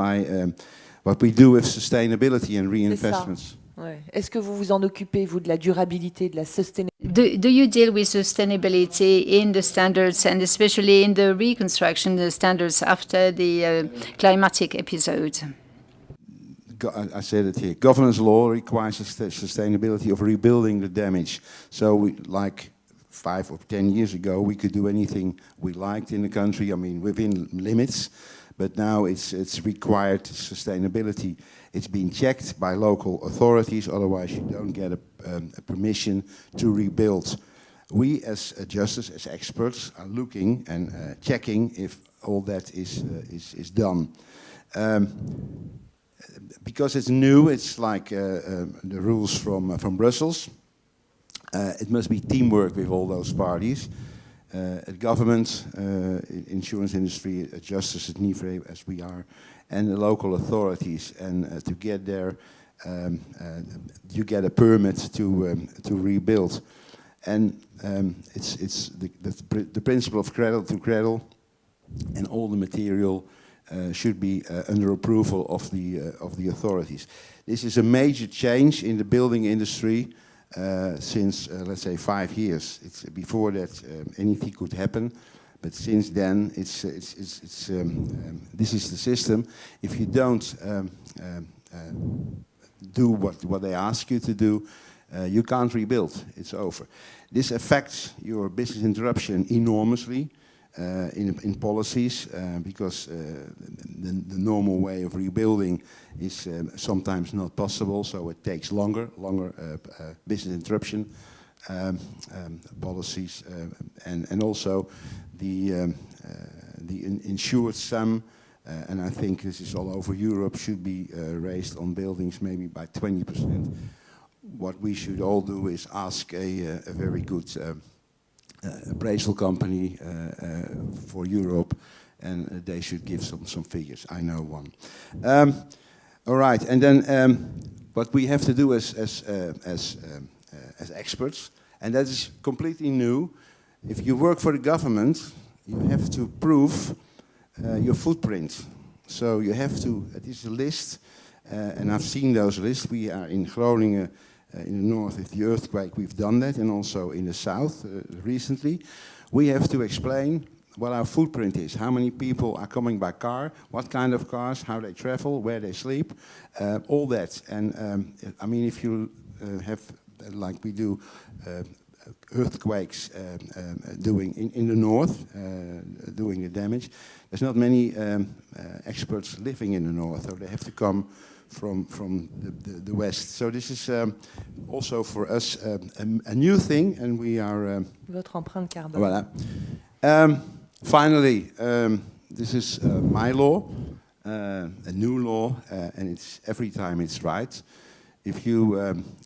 what we do with sustainability and reinvestments. Ouais. Est-ce que vous vous en occupez, vous, de la durabilité, de la sustainability? Do you deal with sustainability in the standards, and especially in the reconstruction the standards after the climatic episode? I said it here. Governance law requires sustainability of rebuilding the damage. So like 5 or 10 years ago, we could do anything we liked in the country, I mean, within limits. But now it's required sustainability. It's being checked by local authorities, otherwise you don't get a permission to rebuild. We, as adjusters, as experts, are looking and checking if all that is done. Because it's new, it's like the rules from Brussels. It must be teamwork with all those parties. Government, insurance industry, adjusters at NIVRE, as we are, and the local authorities. And to get there, you get a permit to rebuild. And it's the principle of cradle to cradle, and all the material should be under approval of the authorities. This is a major change in the building industry since, let's say, 5 years. It's before that anything could happen, but since then this is the system. If you don't do what they ask you to do, you can't rebuild. It's over. This affects your business interruption enormously. In policies, because the normal way of rebuilding is sometimes not possible, so it takes longer business interruption policies, and also the insured sum, and I think this is all over Europe, should be raised on buildings maybe by 20%. What we should all do is ask a very good appraisal company for Europe, and they should give some figures. I know one. All right, and then what we have to do as experts, and that is completely new. If you work for the government, you have to prove your footprint. So you have to. It is a list, and I've seen those lists. We are in Groningen. In the north, with the earthquake, we've done that, and also in the south recently. We have to explain what our footprint is, how many people are coming by car, what kind of cars, how they travel, where they sleep, all that. And I mean, if you have, like we do, earthquakes doing in the north, doing the damage, there's not many experts living in the north, so they have to come from the west. So this is also for us a new thing, and we are... Votre empreinte carbone. Voilà. Finally, this is my law, a new law, and it's every time it's right. If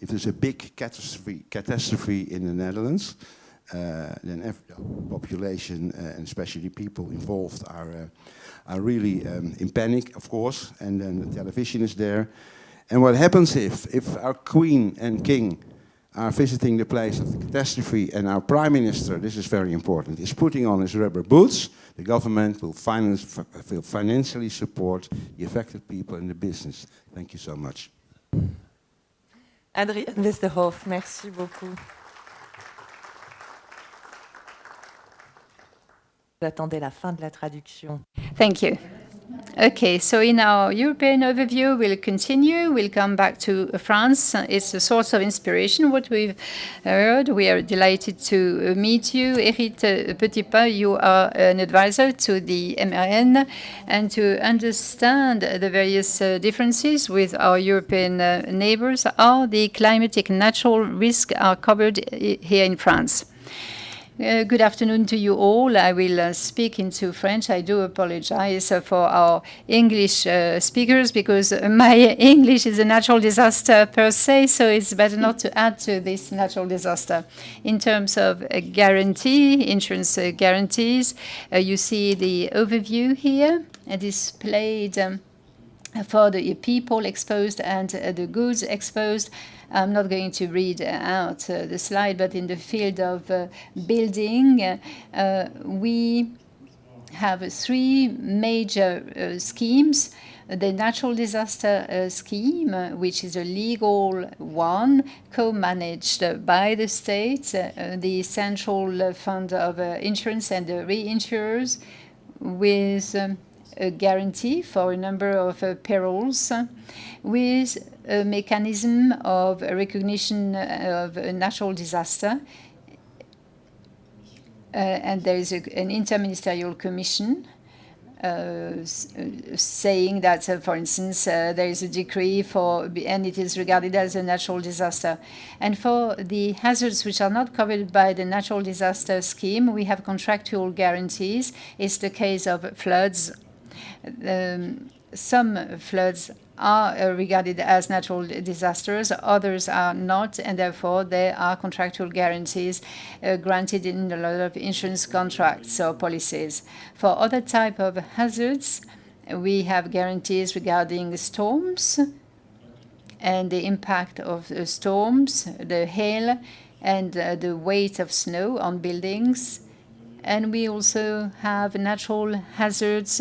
there's a big catastrophe in the Netherlands, then every population and especially people involved are really in panic, of course, and then the television is there. And what happens if our Queen and King are visiting the place of the catastrophe, and our Prime Minister, this is very important, is putting on his rubber boots, the government will financially support the affected people in the business. Thank you so much. Adrienne Westerhoff, merci beaucoup. J'attendais la fin de la traduction. Thank you. Okay, so in our European overview, we'll continue. We'll come back to France. It's a source of inspiration, what we've heard. We are delighted to meet you. Eric Petitpas, you are an advisor to the MRN, and to understand the various differences with our European neighbors, how the climatic and natural risks are covered here in France. Good afternoon to you all. I will speak into French. I do apologize for our English speakers, because my English is a natural disaster per se, so it's better not to add to this natural disaster. In terms of guarantee, insurance guarantees, you see the overview here displayed for the people exposed and the goods exposed. I'm not going to read out the slide, but in the field of building, we have 3 major schemes. The natural disaster scheme, which is a legal one, co-managed by the states, the central fund of insurance and the reinsurers, with a guarantee for a number of perils, with a mechanism of recognition of a natural disaster. And there is an interministerial commission saying that, for instance, there is a decree and it is regarded as a natural disaster. And for the hazards which are not covered by the natural disaster scheme, we have contractual guarantees. It's the case of floods. Some floods are regarded as natural disasters, others are not, and therefore there are contractual guarantees granted in a lot of insurance contracts or policies. For other type of hazards, we have guarantees regarding storms and the impact of storms, the hail, and the weight of snow on buildings. And we also have natural hazards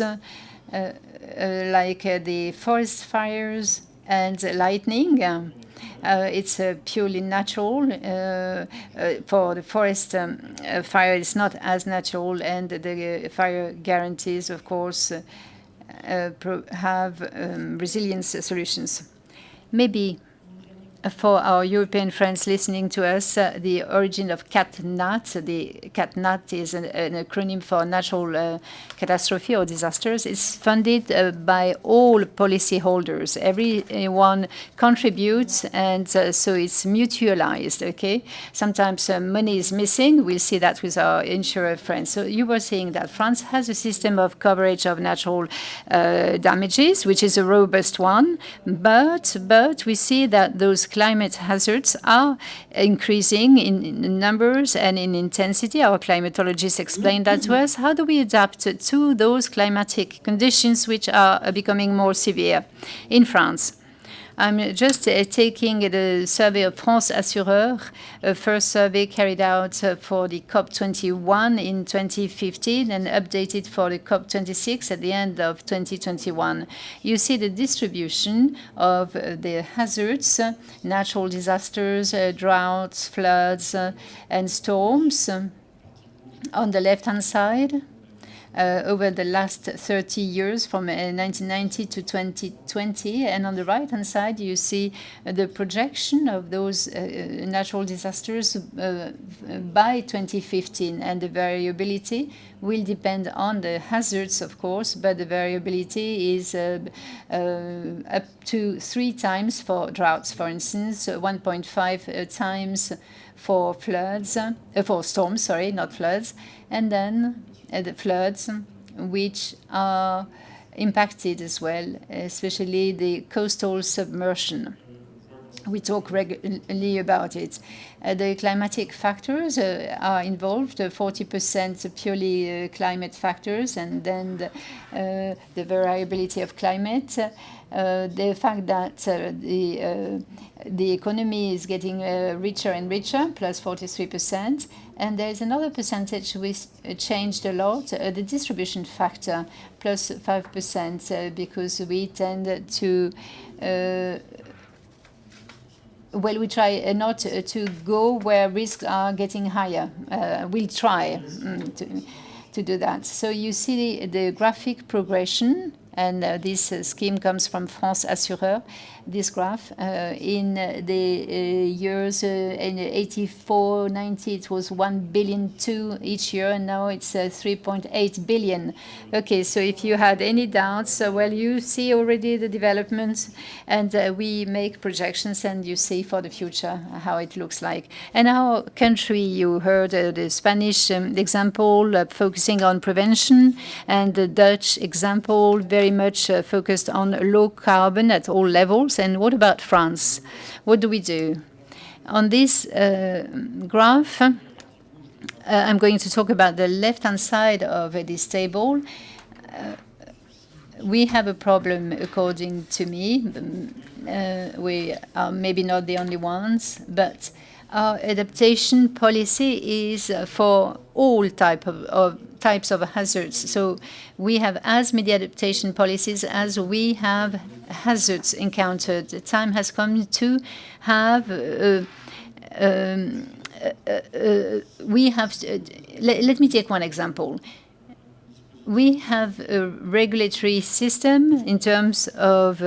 like the forest fires and lightning. It's purely natural. For the forest fire, it's not as natural, and the fire guarantees, of course, have resilience solutions. Maybe for our European friends listening to us, the origin of CatNat, the CatNat is an acronym for natural catastrophe or disasters. It's funded by all policyholders. Everyone contributes, and so it's mutualized, okay? Sometimes money is missing. We'll see that with our insurer friends. So you were saying that France has a system of coverage of natural damages, which is a robust one, but we see that those climate hazards are increasing in numbers and in intensity. Our climatologists explained that to us. How do we adapt to those climatic conditions which are becoming more severe in France? I'm just taking the survey of France Assureur, a first survey carried out for the COP21 in 2015 and updated for the COP26 at the end of 2021. You see the distribution of the hazards, natural disasters, droughts, floods, and storms on the left-hand side. Over the last 30 years, from 1990 to 2020. And on the right-hand side, you see the projection of those natural disasters by 2015. And the variability will depend on the hazards, of course, but the variability is up to 3 times for droughts, for instance, 1.5 times for floods, for storms, sorry, not floods, and then the floods, which are impacted as well, especially the coastal submersion. We talk regularly about it. The climatic factors are involved, 40% purely climate factors, and then the variability of climate. The fact that the economy is getting richer and richer, plus 43%. And there's another percentage which changed a lot, the distribution factor, plus 5%, because we tend to, well, we try not to go where risks are getting higher. We'll try to do that. So you see the graphic progression, and this scheme comes from France Assureur, this graph. In the years in 84, 90, it was 1.2 billion each year, and now it's 3.8 billion. Okay, so if you had any doubts, well, you see already the developments, and we make projections, and you see for the future how it looks like. And our country, you heard the Spanish example focusing on prevention, and the Dutch example very much focused on low carbon at all levels. And what about France? What do we do? On this graph, I'm going to talk about the left-hand side of this table. We have a problem, according to me. We are maybe not the only ones, but our adaptation policy is for all types of hazards. So we have as many adaptation policies as we have hazards encountered. The time has come to have we have let me take one example. We have a regulatory system in terms of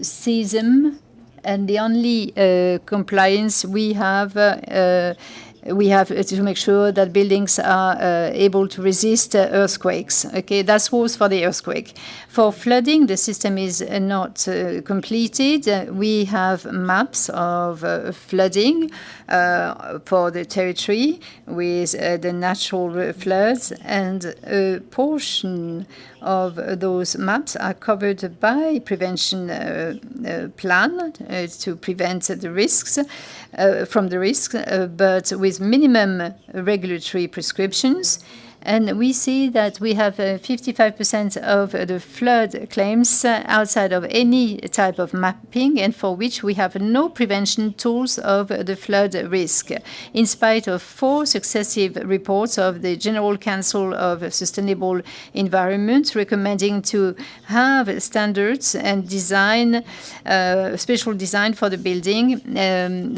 season, and the only compliance we have we have to make sure that buildings are able to resist earthquakes. Okay, that was for the earthquake. For flooding, the system is not completed. We have maps of flooding for the territory with the natural floods, and a portion of those maps are covered by prevention plan to prevent the risks from the risks, but with minimum regulatory prescriptions. And we see that we have 55% of the flood claims outside of any type of mapping, and for which we have no prevention tools of the flood risk, in spite of 4 successive reports of the General Council of Sustainable Environment recommending to have standards and design, special design for the building,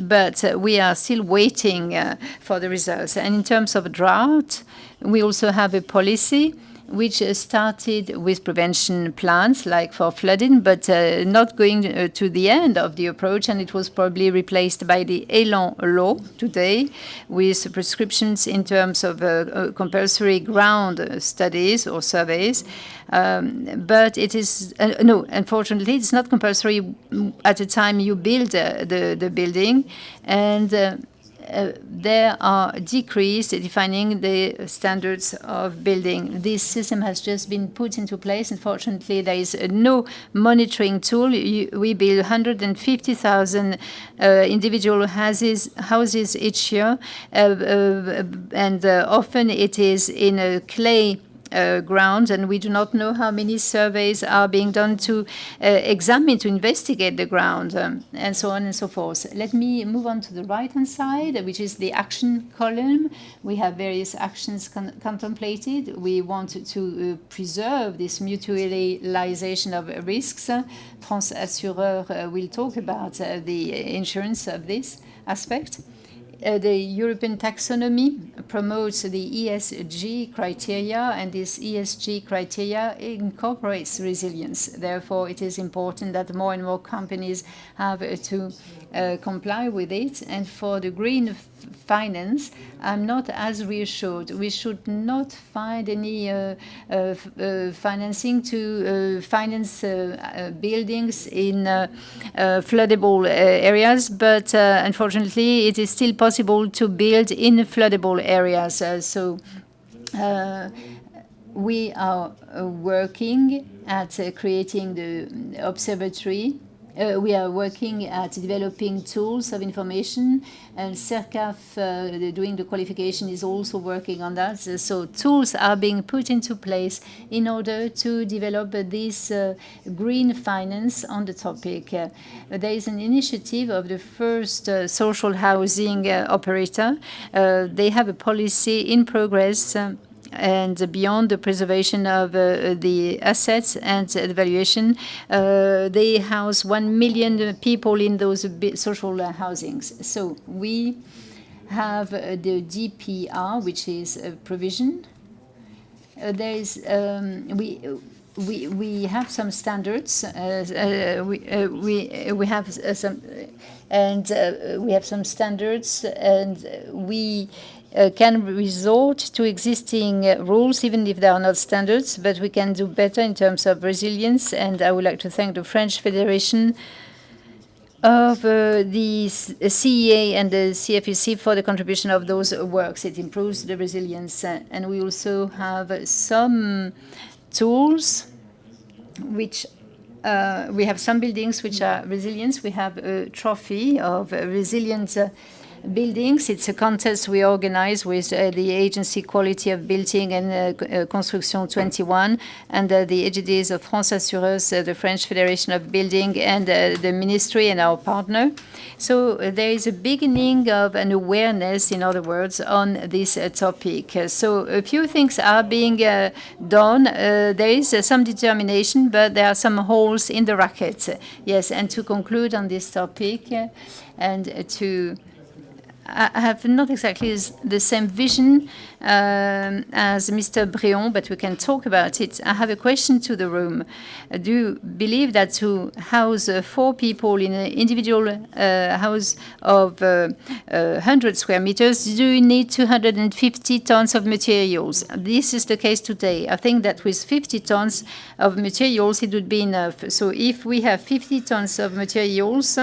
but we are still waiting for the results. And in terms of drought, we also have a policy which started with prevention plans, like for flooding, but not going to the end of the approach, and it was probably replaced by the Elan law today, with prescriptions in terms of compulsory ground studies or surveys. But it is, no, unfortunately, it's not compulsory at the time you build the building, and there are decrees defining the standards of building. This system has just been put into place. Unfortunately, there is no monitoring tool. We build 150,000 individual houses each year, and often it is in a clay ground, and we do not know how many surveys are being done to examine, to investigate the ground, and so on and so forth. Let me move on to the right-hand side, which is the action column. We have various actions contemplated. We want to preserve this mutualization of risks. France Assureur will talk about the insurance of this aspect. The European taxonomy promotes the ESG criteria, and this ESG criteria incorporates resilience. Therefore, it is important that more and more companies have to comply with it. And for the green finance, I'm not as reassured. We should not find any financing to finance buildings in floodable areas, but unfortunately, it is still possible to build in floodable areas. We are working at creating the observatory. We are working at developing tools of information, and CERCAF, doing the qualification, is also working on that. So tools are being put into place in order to develop this green finance on the topic. There is an initiative of the first social housing operator. They have a policy in progress, and beyond the preservation of the assets and the valuation, they house 1 million people in those social housings. So we have the DPR, which is a provision. There is we have some standards. We have some, and we have some standards, and we can resort to existing rules, even if they are not standards, but we can do better in terms of resilience. And I would like to thank the French Federation of the CEA and the CFEC for the contribution of those works. It improves the resilience. And we also have some tools which we have some buildings which are resilient. We have a trophy of resilient buildings. It's a contest we organize with the agency Quality of Building and Construction 21, and the agencies of France Assureuse, the French Federation of Building, and the ministry and our partner. So there is a beginning of an awareness, in other words, on this topic. So a few things are being done. There is some determination, but there are some holes in the racket. Yes, and to conclude on this topic, and to I have not exactly the same vision as Mr. Brion, but we can talk about it. I have a question to the room. Do you believe that to house 4 people in an individual house of 100 square meters, do you need 250 tons of materials? This is the case today. I think that with 50 tons of materials, it would be enough. So if we have 50 tons of materials,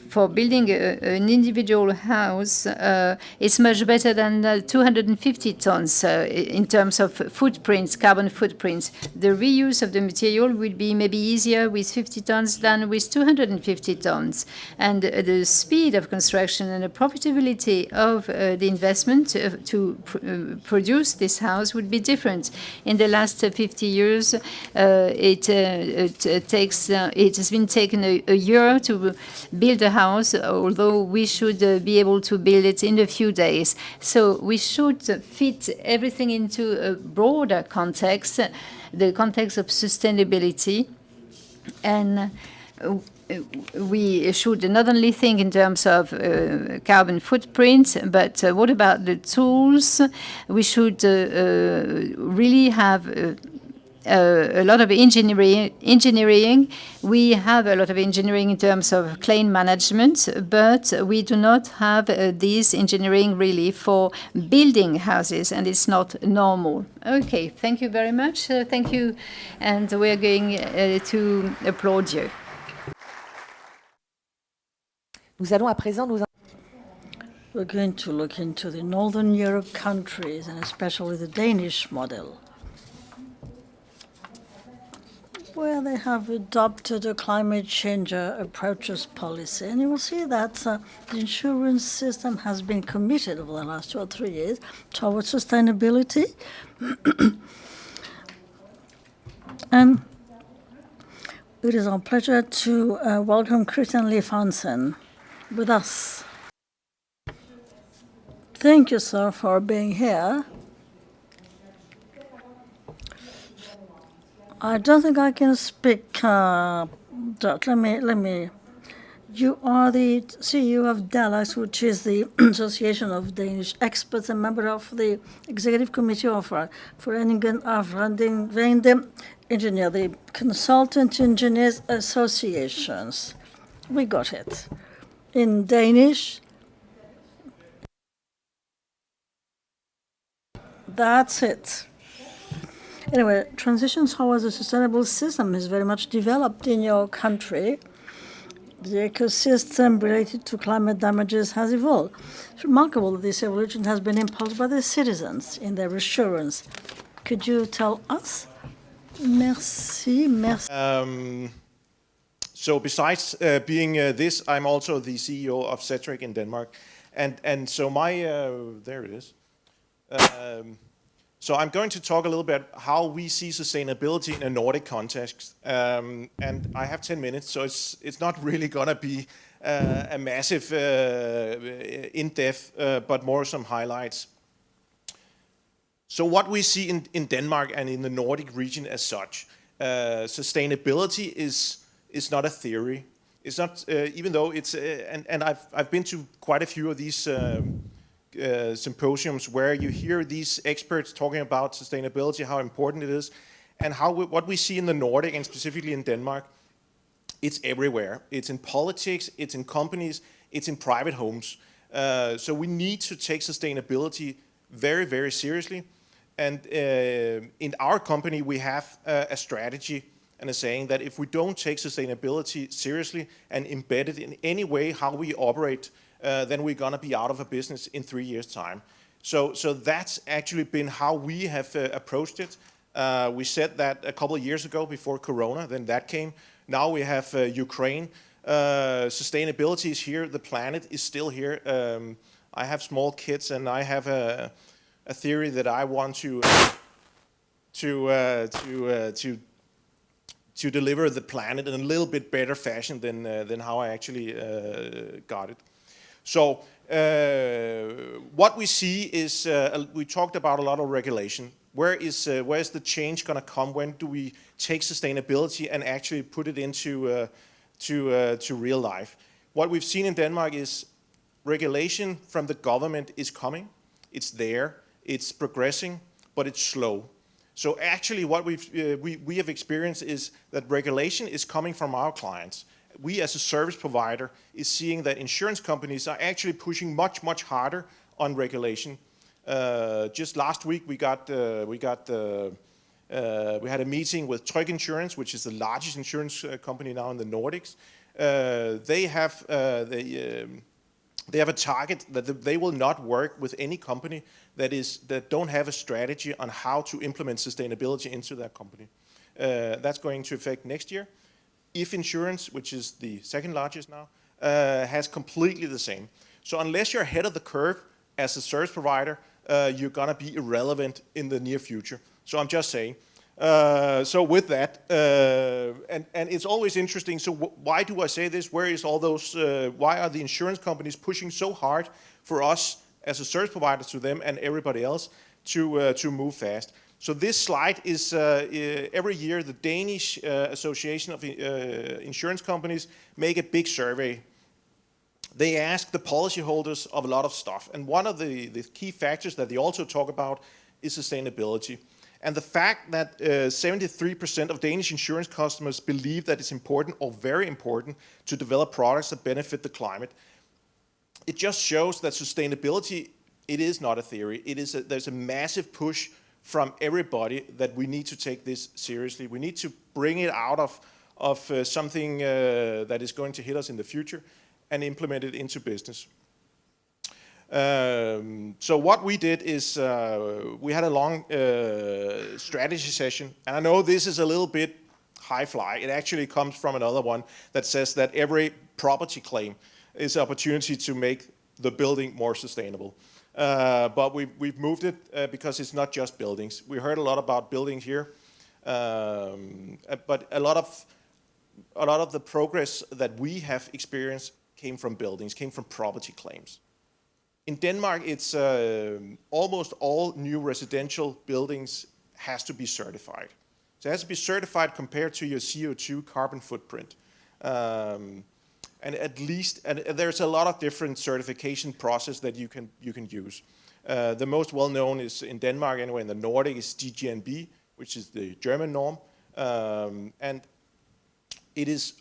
for building an individual house, it's much better than 250 tons in terms of footprints, carbon footprints. The reuse of the material will be maybe easier with 50 tons than with 250 tons. And the speed of construction and the profitability of the investment to produce this house would be different. In the last 50 years, it has been taken a year to build a house, although we should be able to build it in a few days. So we should fit everything into a broader context, the context of sustainability. And we should not only think in terms of carbon footprint, but what about the tools? We should really have a lot of engineering. We have a lot of engineering in terms of claim management, but we do not have this engineering really for building houses, and it's not normal. Okay, thank you very much. Thank you, and we're going to applaud you. Nous allons à présent nous... We're going to look into the Northern Europe countries, and especially the Danish model, where they have adopted a climate change approaches policy. And you will see that the insurance system has been committed over the last 2 or 3 years towards sustainability. And it is our pleasure to welcome Christian Leif Hansen with us. Thank you, sir, for being here. I don't think I can speak. Let me. You are the CEO of DALAS, which is the Association of Danish Experts, and member of the Executive Committee of Foreningen af Rendingvejende Engineer, the Consultant Engineers Associations. We got it. In Danish. That's it. Anyway, transition towards a sustainable system is very much developed in your country. The ecosystem related to climate damages has evolved. It's remarkable that this evolution has been impulsed by the citizens in their assurance. Could you tell us? Merci. So besides being this, I'm also the CEO of Cetric in Denmark. And so my, there it is. So I'm going to talk a little bit how we see sustainability in a Nordic context, and I have 10 minutes, so it's not really going to be a massive in-depth, but more some highlights. So what we see in Denmark and in the Nordic region as such, sustainability is not a theory. It's not, even though it's, and I've been to quite a few of these symposiums where you hear these experts talking about sustainability, how important it is, and how what we see in the Nordic and specifically in Denmark, it's everywhere. It's in politics, it's in companies, it's in private homes. So we need to take sustainability very, very seriously. And in our company, we have a strategy and a saying that if we don't take sustainability seriously and embed it in any way how we operate, then we're going to be out of a business in 3 years' time. So that's actually been how we have approached it. We said that a couple of years ago before Corona, then that came. Now we have Ukraine. Sustainability is here. The planet is still here. I have small kids, and I have a theory that I want to deliver the planet in a little bit better fashion than how I actually got it. So what we see is, we talked about a lot of regulation. Where is the change going to come? When do we take sustainability and actually put it into to real life? What we've seen in Denmark is regulation from the government is coming. It's there, it's progressing, but it's slow. So actually what we have experienced is that regulation is coming from our clients. We as a service provider is seeing that insurance companies are actually pushing much, much harder on regulation. Just last week we had a meeting with Tryg Insurance, which is the largest insurance company now in the Nordics. They have a target that they will not work with any company that don't have a strategy on how to implement sustainability into their company. That's going to affect next year. If Insurance, which is the second largest now, has completely the same. So unless you're ahead of the curve as a service provider, you're gonna be irrelevant in the near future. So I'm just saying. So with that, and it's always interesting, so why do I say this? Where is all those, why are the insurance companies pushing so hard for us as a service provider to them and everybody else to move fast? So this slide is, every year the Danish Association of Insurance Companies make a big survey. They ask the policyholders of a lot of stuff. And one of the key factors that they also talk about is sustainability. And the fact that 73% of Danish insurance customers believe that it's important or very important to develop products that benefit the climate, it just shows that sustainability, it is not a theory. There's a massive push from everybody that we need to take this seriously. We need to bring it out of something that is going to hit us in the future and implement it into business. So what we did is we had a long strategy session, and I know this is a little bit high fly. It actually comes from another one that says that every property claim is an opportunity to make the building more sustainable. But we've moved it because it's not just buildings. We heard a lot about buildings here, but a lot of the progress that we have experienced came from buildings, came from property claims. In Denmark, it's almost all new residential buildings has to be certified. So it has to be certified compared to your CO2 carbon footprint. And there's a lot of different certification process that you can use. The most well-known is in Denmark anyway, in the Nordic, is DGNB, which is the German norm. And it is,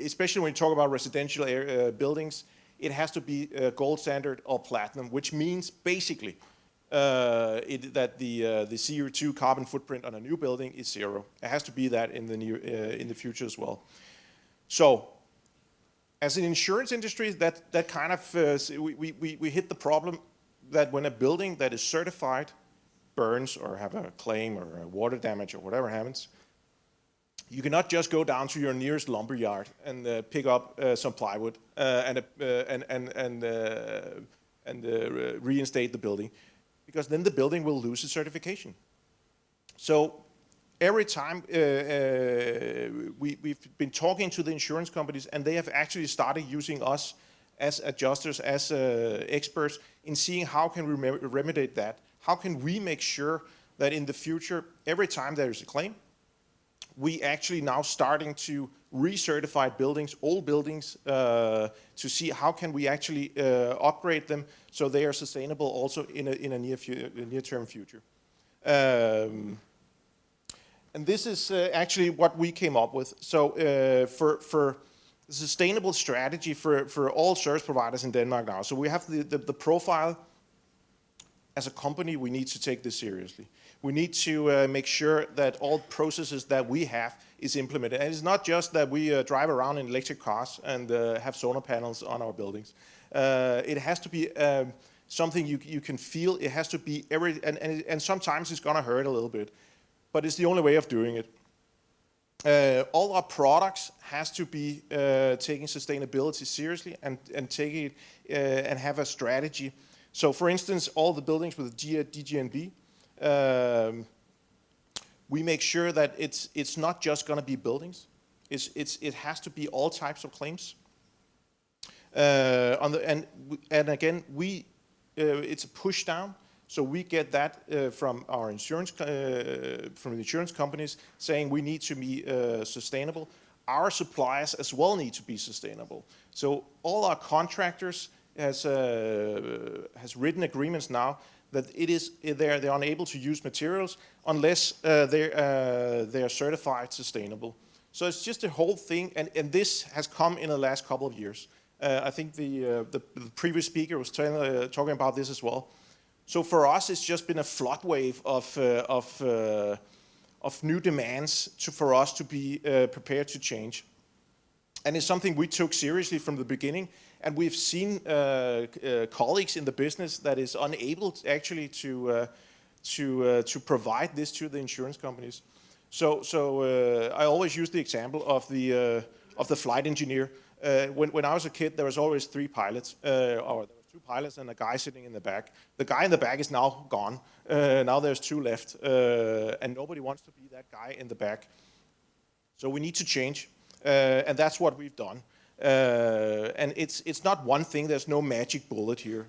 especially when you talk about residential buildings, it has to be gold standard or platinum, which means basically that the CO2 carbon footprint on a new building is 0. It has to be that in the future as well. So, as an insurance industry, that kind of we hit the problem that when a building that is certified burns or have a claim or a water damage or whatever happens, you cannot just go down to your nearest lumber yard and pick up some plywood and reinstate the building, because then the building will lose its certification. So every time we've been talking to the insurance companies, and they have actually started using us as adjusters, as experts in seeing how can we remedy that. How can we make sure that in the future, every time there is a claim, we actually now starting to recertify buildings, old buildings, to see how can we actually upgrade them so they are sustainable also in a near-term future. And this is actually what we came up with. So for the sustainable strategy for all service providers in Denmark now. So we have the profile. As a company, we need to take this seriously. We need to make sure that all processes that we have is implemented. And it's not just that we drive around in electric cars and have solar panels on our buildings. It has to be something you can feel. It has to be and sometimes it's gonna hurt a little bit, but it's the only way of doing it. All our products has to be taking sustainability seriously and taking it and have a strategy. So, for instance, all the buildings with DGNB, we make sure that it's not just going to be buildings. It has to be all types of claims. And again, it's a push down. So we get that from our insurance from the insurance companies saying we need to be sustainable. Our suppliers as well need to be sustainable. So all our contractors has written agreements now that they're unable to use materials unless they are certified sustainable. So it's just a whole thing, and this has come in the last couple of years. I think the previous speaker was talking about this as well. So for us, it's just been a flood wave of new demands for us to be prepared to change. And it's something we took seriously from the beginning, and we've seen colleagues in the business that is unable actually to provide this to the insurance companies. So I always use the example of the flight engineer. When I was a kid, there was always 3 pilots, or there were 2 pilots and a guy sitting in the back. The guy in the back is now gone. Now there's 2 left, and nobody wants to be that guy in the back. So we need to change, and that's what we've done. And it's not one thing. There's no magic bullet here.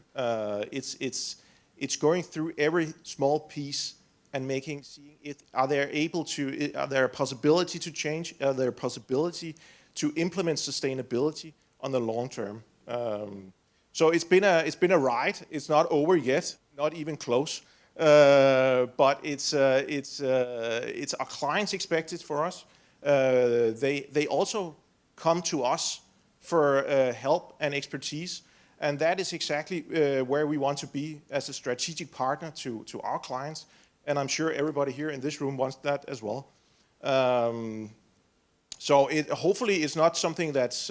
It's going through every small piece and seeing it. Are there a possibility to change? Are there a possibility to implement sustainability on the long term? So it's been a ride. It's not over yet, not even close. But it's our clients expect it for us. They also come to us for help and expertise, and that is exactly where we want to be as a strategic partner to our clients. And I'm sure everybody here in this room wants that as well. So hopefully it's not something it's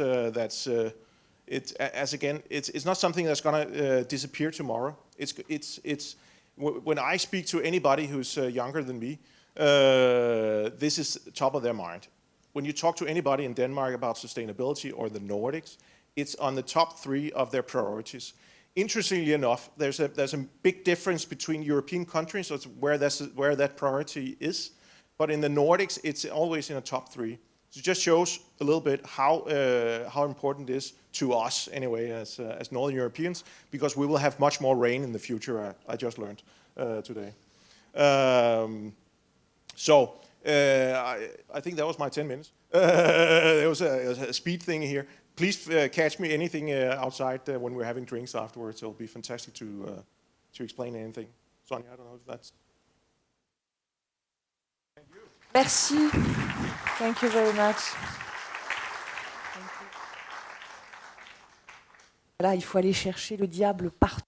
not something that's going to disappear tomorrow. When I speak to anybody who's younger than me, this is top of their mind. When you talk to anybody in Denmark about sustainability or the Nordics, it's on the top 3 of their priorities. Interestingly enough, there's a big difference between European countries, so it's where that priority is. But in the Nordics, it's always in the top 3. So it just shows a little bit how important it is to us anyway as Northern Europeans, because we will have much more rain in the future. I just learned today. I think that was my 10 minutes. There was a speed thing here. Please catch me anything outside when we're having drinks afterwards. It'll be fantastic to explain anything. Sonia, I don't know if that's... Thank you. Merci. Thank you very much. Là, il faut aller chercher le diable partout.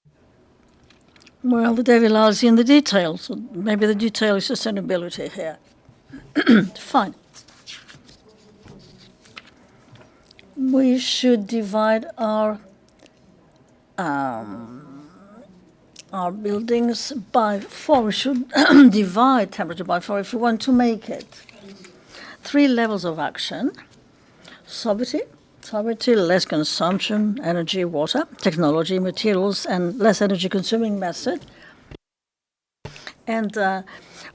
Well, the devil lies in the details. So maybe the detail is sustainability here. Fine. We should divide our buildings by 4. We should divide temperature by 4 if we want to make it. 3 levels of action: sobriety, less consumption, energy, water, technology, materials, and less energy-consuming method, and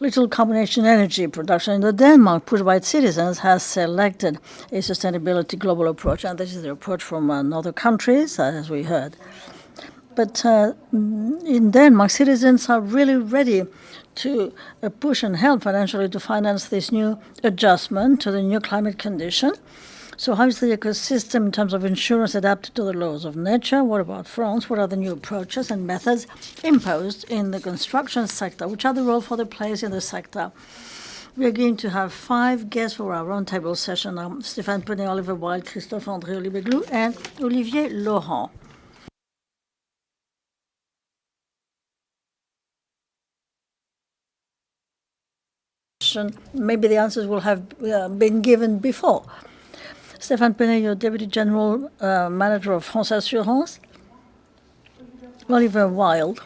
little combination energy production. In Denmark, pushed by its citizens, has selected a sustainability global approach, and this is the approach from other countries, as we heard. But in Denmark, citizens are really ready to push and help financially to finance this new adjustment to the new climate condition. So how is the ecosystem in terms of insurance adapted to the laws of nature? What about France? What are the new approaches and methods imposed in the construction sector? Which are the role for the players in the sector? We are going to have 5 guests for our roundtable session. Stéphane Penet, Oliver Wilde, Christophe André, Olivier Glou, and Olivier Laurent. Maybe the answers will have been given before. Stéphane Penet, you're Deputy General Manager of France Assurance. Oliver Wilde,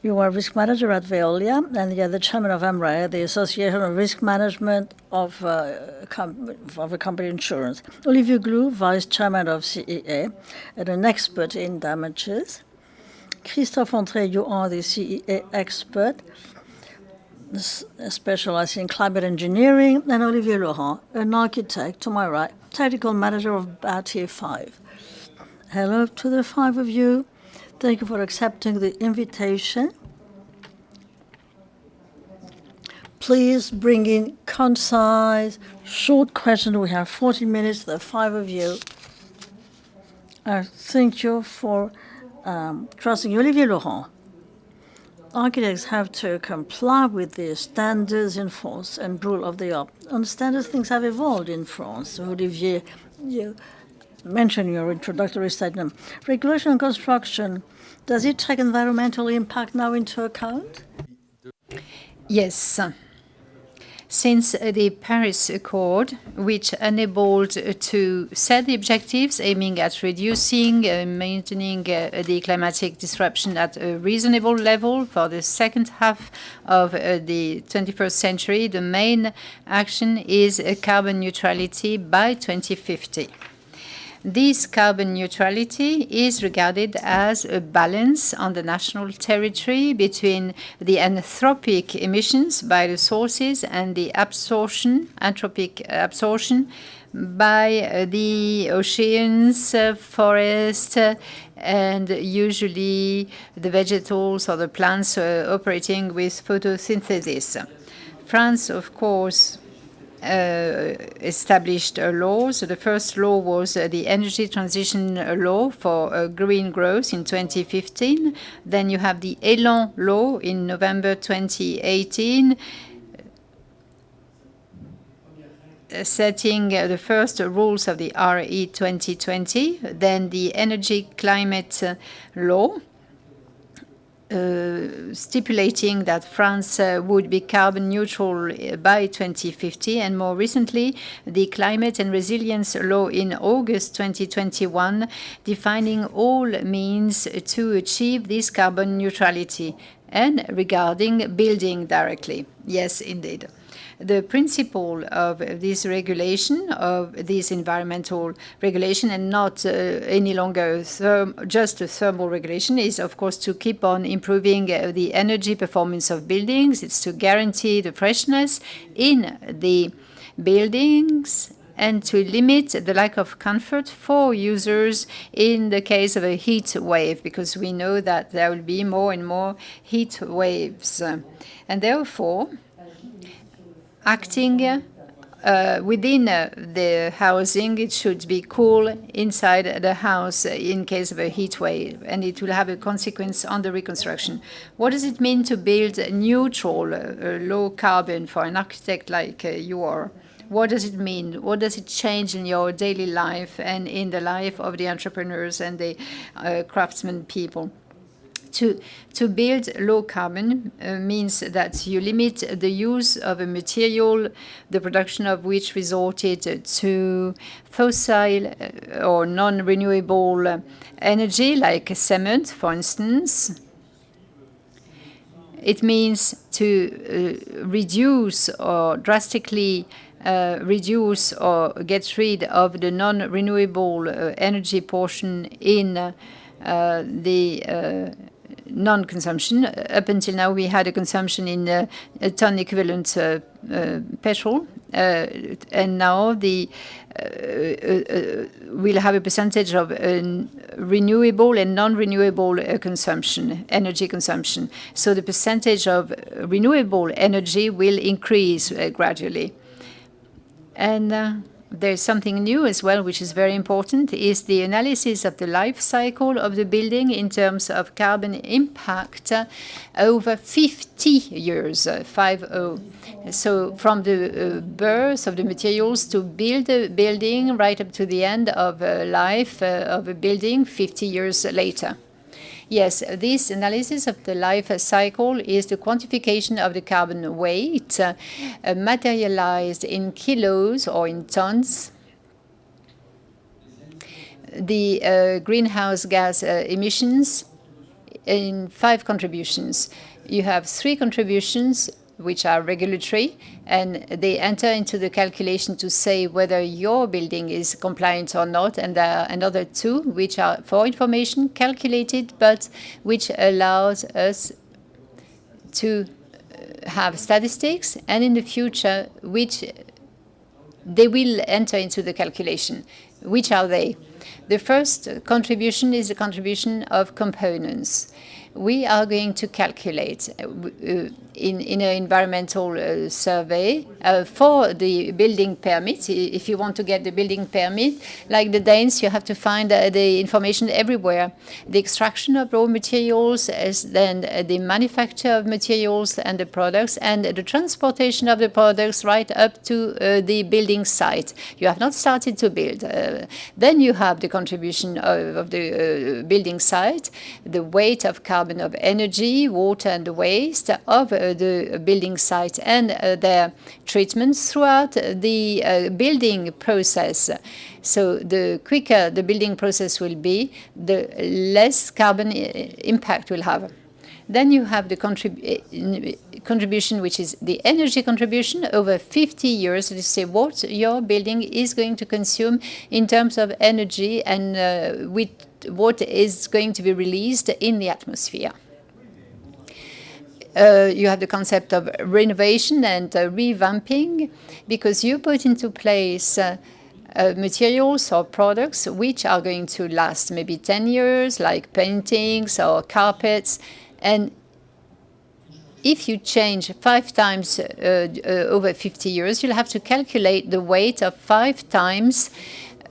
you are Risk Manager at Veolia, and you're the Chairman of AMRAE, the Association of Risk Management of a company insurance. Olivier Glou, Vice Chairman of CEA, and an expert in damages. Christophe André, you are the CEA expert, specializing in climate engineering, and Olivier Laurent, an architect to my right, technical manager of Battier 5. Hello to the 5 of you. Thank you for accepting the invitation. Please bring in concise, short questions. We have 40 minutes, the 5 of you. Thank you for trusting Olivier Laurent. Architects have to comply with the standards in France and rule of the art. On standards, things have evolved in France. Olivier, you mentioned in your introductory statement. Regulation on construction, does it take environmental impact now into account? Yes. Since the Paris Accord, which enabled to set the objectives aiming at reducing and maintaining the climatic disruption at a reasonable level for the second half of the 21st century, the main action is carbon neutrality by 2050. This carbon neutrality is regarded as a balance on the national territory between the anthropic emissions by the sources and the anthropic absorption by the oceans, forests, and usually the vegetables or the plants operating with photosynthesis. France, of course, established a law. So the first law was the Energy Transition Law for green growth in 2015. Then you have the Elan Law in November 2018, setting the first rules of the RE 2020. Then the Energy Climate Law, stipulating that France would be carbon neutral by 2050, and more recently, the Climate and Resilience Law in August 2021, defining all means to achieve this carbon neutrality, and regarding building directly. Yes, indeed. The principle of this regulation, of this environmental regulation, and not any longer just a thermal regulation, is, of course, to keep on improving the energy performance of buildings. It's to guarantee the freshness in the buildings and to limit the lack of comfort for users in the case of a heat wave, because we know that there will be more and more heat waves. And therefore, acting within the housing, it should be cool inside the house in case of a heat wave, and it will have a consequence on the reconstruction. What does it mean to build neutral, low carbon for an architect like you are? What does it mean? What does it change in your daily life and in the life of the entrepreneurs and the craftsmen people? To build low carbon means that you limit the use of a material, the production of which resorted to fossil or non-renewable energy, like cement, for instance. It means to reduce or drastically reduce or get rid of the non-renewable energy portion in the non-consumption. Up until now, we had a consumption in a ton equivalent petrol, and now we'll have a percentage of renewable and non-renewable consumption, energy consumption. So the percentage of renewable energy will increase gradually. And there's something new as well, which is very important, is the analysis of the life cycle of the building in terms of carbon impact over 50 years, 50. So from the birth of the materials to build a building right up to the end of life of a building 50 years later. Yes, this analysis of the life cycle is the quantification of the carbon weight materialized in kilos or in tons. The greenhouse gas emissions in 5 contributions. You have 3 contributions which are regulatory, and they enter into the calculation to say whether your building is compliant or not, and there are another 2 which are for information calculated, but which allows us to have statistics, and in the future, which they will enter into the calculation. Which are they? The first contribution is the contribution of components. We are going to calculate in an environmental survey for the building permit. If you want to get the building permit, like the Danes, you have to find the information everywhere. The extraction of raw materials, then the manufacture of materials and the products, and the transportation of the products right up to the building site. You have not started to build. Then you have the contribution of the building site, the weight of carbon, of energy, water, and waste of the building site, and their treatments throughout the building process. So the quicker the building process will be, the less carbon impact will have. Then you have the contribution, which is the energy contribution over 50 years, to say what your building is going to consume in terms of energy and with what is going to be released in the atmosphere. You have the concept of renovation and revamping, because you put into place materials or products which are going to last maybe 10 years, like paintings or carpets. And if you change 5 times over 50 years, you'll have to calculate the weight of 5 times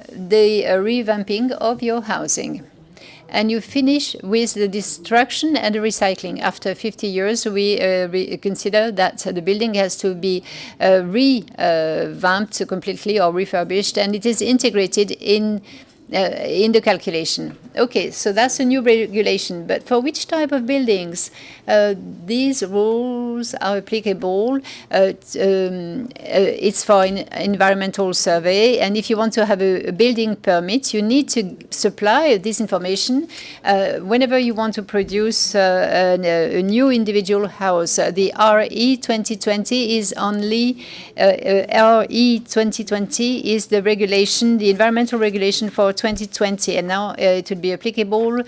the revamping of your housing. And you finish with the destruction and the recycling. After 50 years, we consider that the building has to be revamped completely or refurbished, and it is integrated in the calculation. Okay, so that's a new regulation. But for which type of buildings? These rules are applicable. It's for an environmental survey. And if you want to have a building permit, you need to supply this information whenever you want to produce a new individual house. The RE 2020 is only, RE 2020 is the regulation, the environmental regulation for 2020. And now it would be applicable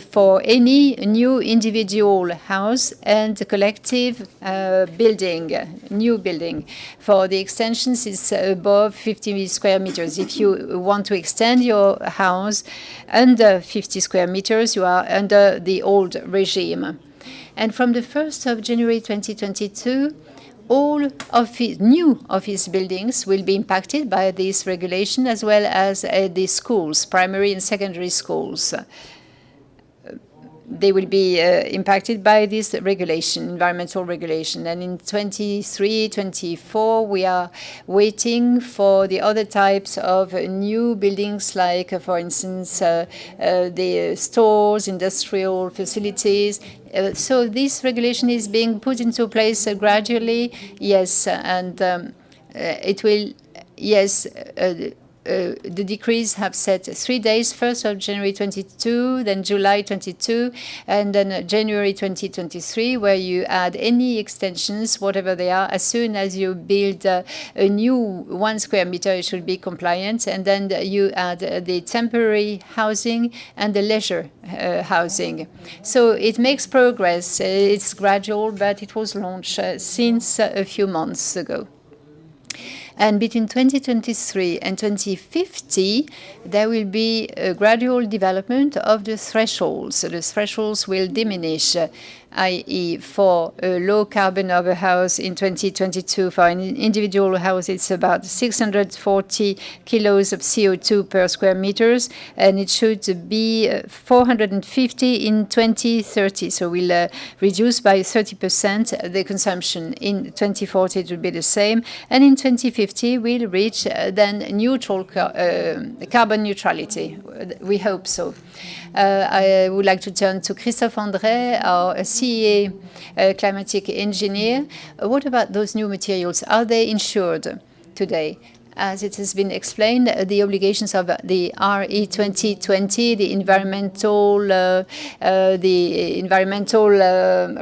for any new individual house and collective building, new building. For the extensions, it's above 50 square meters. If you want to extend your house under 50 square meters, you are under the old regime. And from the 1st of January 2022, all new office buildings will be impacted by this regulation, as well as the schools, primary and secondary schools. They will be impacted by this regulation, environmental regulation. And in 23, 24, we are waiting for the other types of new buildings, like, for instance, the stores, industrial facilities. So this regulation is being put into place gradually, yes, and it will, yes, the decrees have set 3 days, 1st of January 22, then July 22, and then January 2023, where you add any extensions, whatever they are. As soon as you build a new 1 square meter, it should be compliant, and then you add the temporary housing and the leisure housing. So it makes progress. It's gradual, but it was launched since a few months ago. And between 2023 and 2050, there will be a gradual development of the thresholds. So the thresholds will diminish, i.e. for a low carbon of a house in 2022, for an individual house, it's about 640 kilos of CO2 per square meters, and it should be 450 in 2030. So we'll reduce by 30% the consumption. In 2040, it will be the same. And in 2050, we'll reach then neutral carbon neutrality. We hope so. I would like to turn to Christophe André, our CEA climatic engineer. What about those new materials? Are they insured today? As it has been explained, the obligations of the RE 2020, the environmental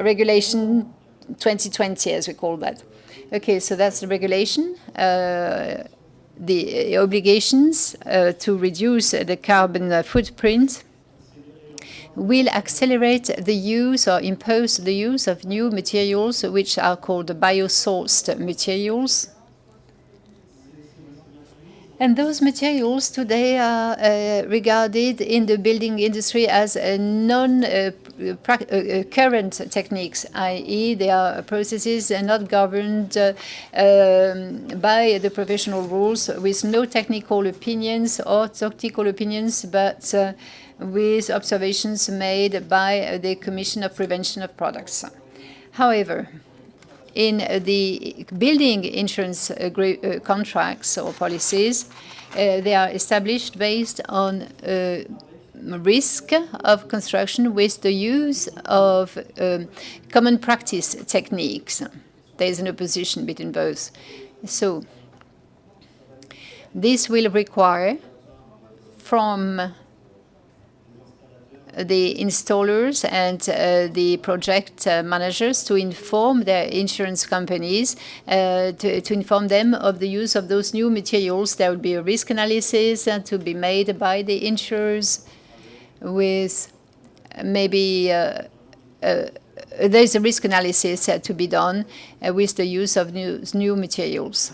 regulation 2020, as we call that. Okay, so that's the regulation. The obligations to reduce the carbon footprint will accelerate the use or impose the use of new materials, which are called biosourced materials. And those materials today are regarded in the building industry as non-current techniques, i.e. they are processes not governed by the professional rules with no technical opinions or tactical opinions, but with observations made by the Commission of Prevention of Products. However, in the building insurance contracts or policies, they are established based on risk of construction with the use of common practice techniques. There is an opposition between both. So this will require from the installers and the project managers to inform their insurance companies, to inform them of the use of those new materials. There will be a risk analysis to be made by the insurers with maybe there's a risk analysis to be done with the use of new materials.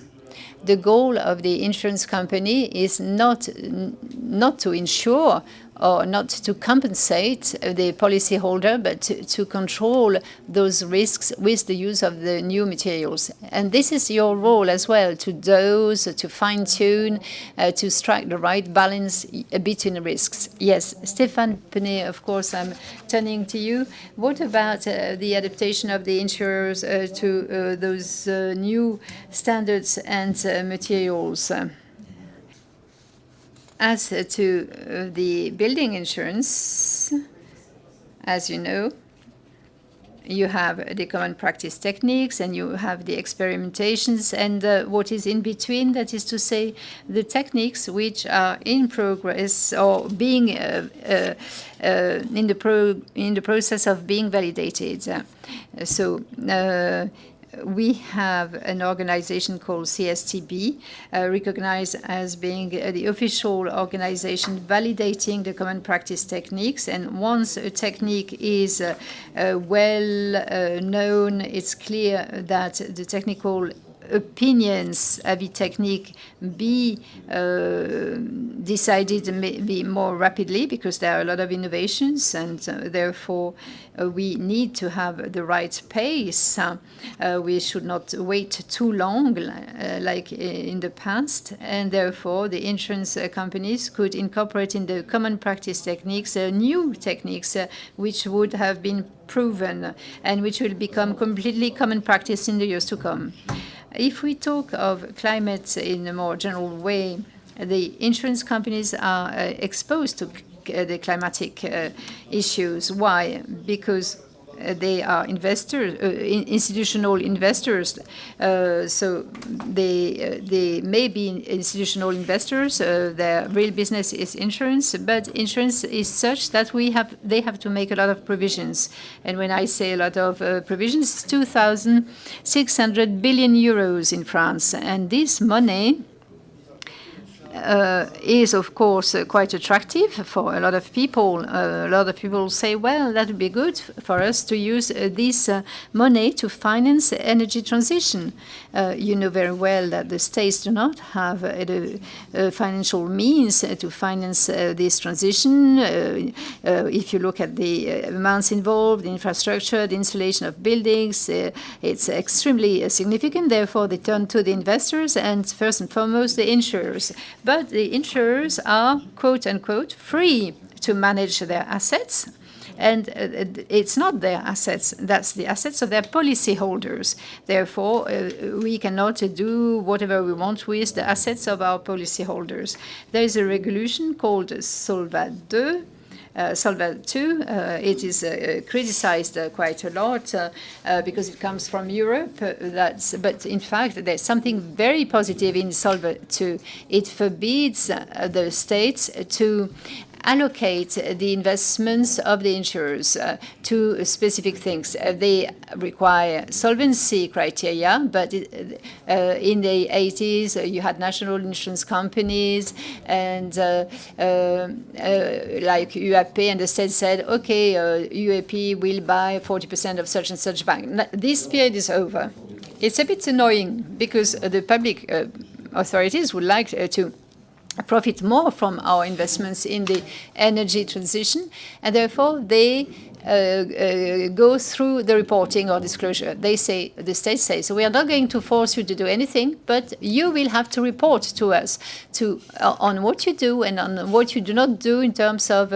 The goal of the insurance company is not to insure or not to compensate the policyholder, but to control those risks with the use of the new materials. And this is your role as well, to dose, to fine-tune, to strike the right balance between risks. Yes, Stéphane Penet, of course, I'm turning to you. What about the adaptation of the insurers to those new standards and materials? As to the building insurance, as you know, you have the common practice techniques and you have the experimentations and what is in between, that is to say, the techniques which are in progress or being in the process of being validated. We have an organization called CSTB, recognized as being the official organization validating the common practice techniques. And once a technique is well known, it's clear that the technical opinions of the technique be decided maybe more rapidly, because there are a lot of innovations, and therefore we need to have the right pace. We should not wait too long like in the past, and therefore the insurance companies could incorporate in the common practice techniques new techniques which would have been proven and which will become completely common practice in the years to come. If we talk of climate in a more general way, the insurance companies are exposed to the climatic issues. Why? Because they are investors, institutional investors. So they may be institutional investors. Their real business is insurance, but insurance is such that they have to make a lot of provisions. And when I say a lot of provisions, it's 2,600 billion euros in France, and this money is, of course, quite attractive for a lot of people. A lot of people say, well, that would be good for us to use this money to finance energy transition. You know very well that the states do not have the financial means to finance this transition. If you look at the amounts involved, the infrastructure, the installation of buildings, it's extremely significant. Therefore, they turn to the investors and, first and foremost, the insurers. But the insurers are, quote unquote, free to manage their assets. And it's not their assets, that's the assets of their policyholders. Therefore, we cannot do whatever we want with the assets of our policyholders. There is a regulation called Solvat II. It is criticized quite a lot because it comes from Europe. But in fact, there's something very positive in Solvat II. It forbids the states to allocate the investments of the insurers to specific things. They require solvency criteria, but in the 80s, you had national insurance companies, and like UAP, and the state said, okay, UAP will buy 40% of such and such bank. This period is over. It's a bit annoying because the public authorities would like to profit more from our investments in the energy transition, and therefore they go through the reporting or disclosure. They say, the state says, we are not going to force you to do anything, but you will have to report to us on what you do and on what you do not do in terms of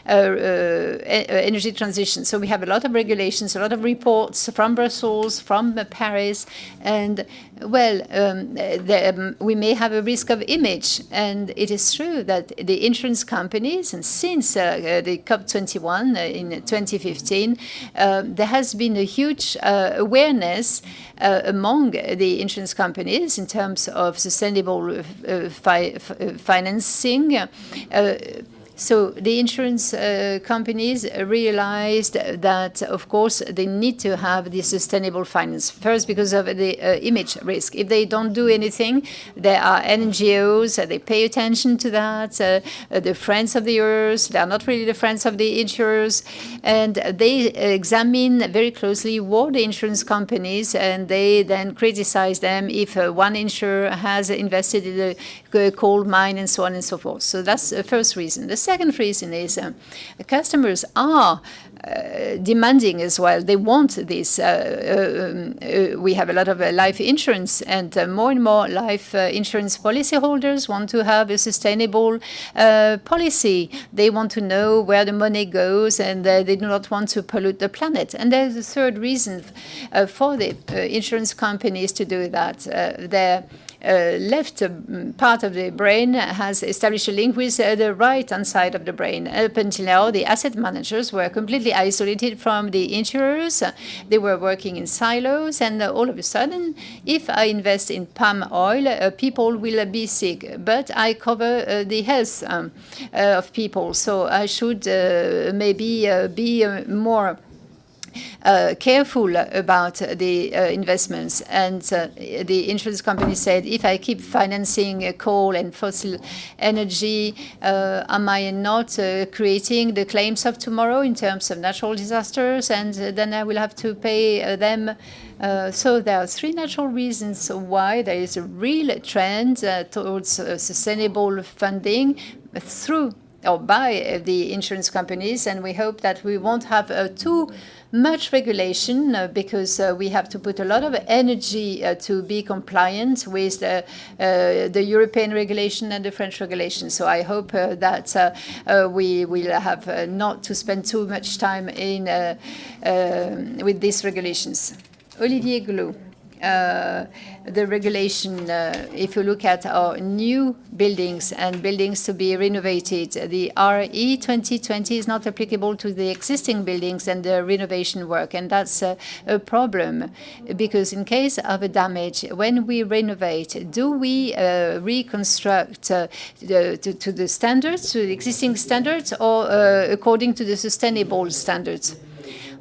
energy transition. So we have a lot of regulations, a lot of reports from Brussels, from Paris, and well, we may have a risk of image. And it is true that the insurance companies, and since the COP21 in 2015, there has been a huge awareness among the insurance companies in terms of sustainable financing. So the insurance companies realized that, of course, they need to have the sustainable finance. First, because of the image risk. If they don't do anything, there are NGOs, they pay attention to that. The friends of the earth, they are not really the friends of the insurers. And they examine very closely what the insurance companies, and they then criticize them if one insurer has invested in a coal mine and so on and so forth. So that's the first reason. The second reason is customers are demanding as well. They want this. We have a lot of life insurance, and more life insurance policyholders want to have a sustainable policy. They want to know where the money goes, and they do not want to pollute the planet. And there's a third reason for the insurance companies to do that. Their left part of the brain has established a link with the right-hand side of the brain. Up until now, the asset managers were completely isolated from the insurers. They were working in silos, and all of a sudden, if I invest in palm oil, people will be sick. But I cover the health of people, so I should maybe be more careful about the investments. And the insurance company said, if I keep financing coal and fossil energy, am I not creating the claims of tomorrow in terms of natural disasters? And then I will have to pay them. So there are three natural reasons why there is a real trend towards sustainable funding through or by the insurance companies. And we hope that we won't have too much regulation because we have to put a lot of energy to be compliant with the European regulation and the French regulation. So I hope that we will have not to spend too much time in with these regulations. Olivier Glou. The regulation, if you look at our new buildings and buildings to be renovated, the RE 2020 is not applicable to the existing buildings and the renovation work. And that's a problem, because in case of a damage, when we renovate, do we reconstruct to the standards, to the existing standards, or according to the sustainable standards?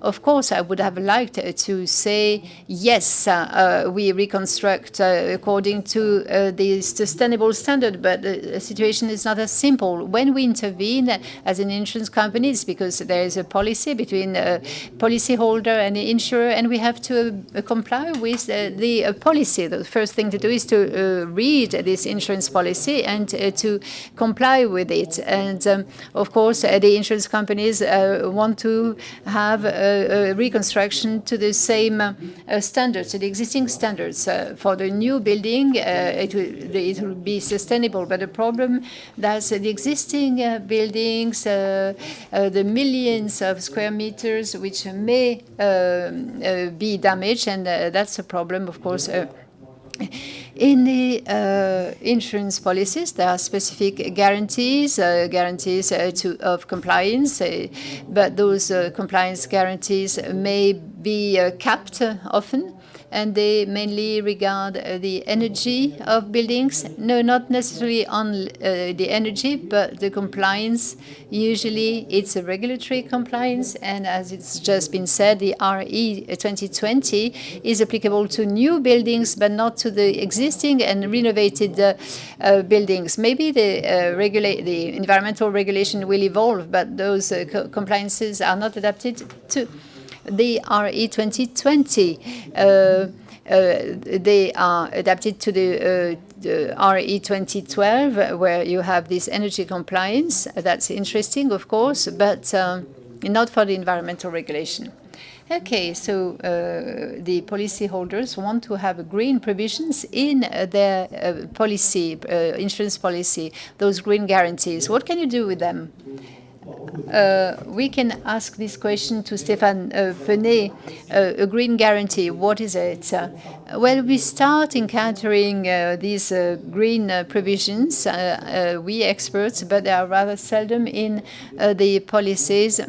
Of course, I would have liked to say, yes, we reconstruct according to the sustainable standard, but the situation is not as simple. When we intervene as an insurance company, it's because there is a policy between a policyholder and the insurer, and we have to comply with the policy. The first thing to do is to read this insurance policy and to comply with it. And of course, the insurance companies want to have reconstruction to the same standards, to the existing standards. For the new building, it will be sustainable. But the problem that the existing buildings, the millions of square meters, which may be damaged, and that's a problem, of course. In the insurance policies, there are specific guarantees of compliance, but those compliance guarantees may be capped often, and they mainly regard the energy of buildings. No, not necessarily on the energy, but the compliance. Usually it's a regulatory compliance, and as it's just been said, the RE 2020 is applicable to new buildings, but not to the existing and renovated buildings. Maybe the environmental regulation will evolve, but those compliances are not adapted to the RE 2020. They are adapted to the the RE 2012, where you have this energy compliance. That's interesting, of course, but not for the environmental regulation. Okay, so the policyholders want to have green provisions in their policy, insurance policy, those green guarantees. What can you do with them? We can ask this question to Stéphane Penet. A green guarantee, what is it? Well, we start encountering these green provisions, we experts, but they are rather seldom in the policies.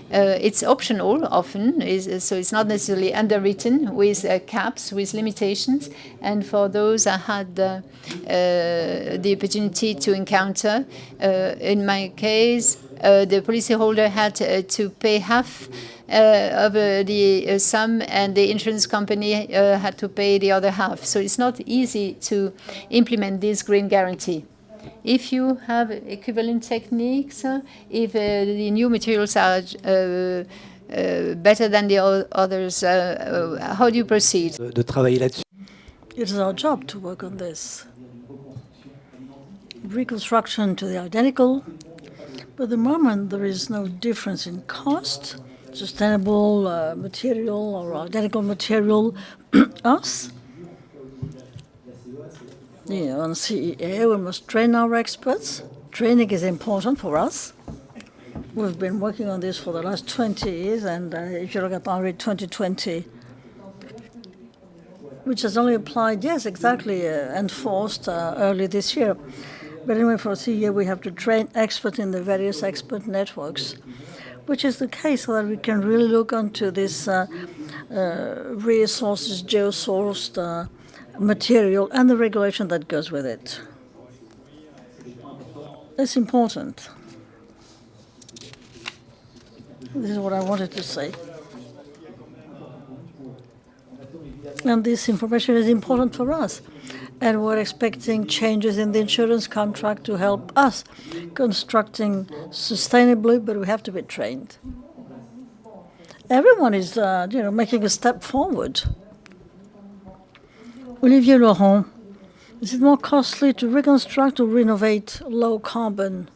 It's optional often, so it's not necessarily underwritten with caps, with limitations. And for those I had the opportunity to encounter, in my case, the policyholder had to pay half of the sum, and the insurance company had to pay the other half. So it's not easy to implement this green guarantee. If you have equivalent techniques, if the new materials are better than the others, how do you proceed? De travailler là-dessus. It is our job to work on this. Reconstruction to the identical. But at the moment, there is no difference in cost, sustainable material or identical material. Us, on CEA, we must train our experts. Training is important for us. We've been working on this for the last 20 years, and if you look at RE 2020, which has only applied, yes, exactly, enforced early this year. But anyway, for CEA, we have to train experts in the various expert networks, which is the case so that we can really look onto this resources, geosourced material and the regulation that goes with it. It's important. This is what I wanted to say. And this information is important for us. And we're expecting changes in the insurance contract to help us constructing sustainably, but we have to be trained. Everyone is, making a step forward. Olivier Laurent, is it more costly to reconstruct or renovate low carbon?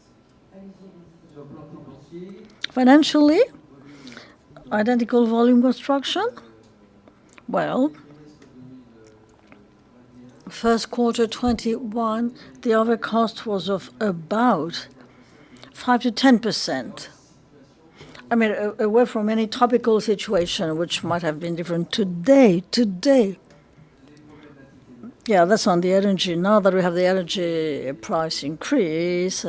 Financially, identical volume construction? Well, first quarter 21, the other cost was of about 5 to 10%. I mean, away from any topical situation, which might have been different today. Yeah, that's on the energy. Now that we have the energy price increase,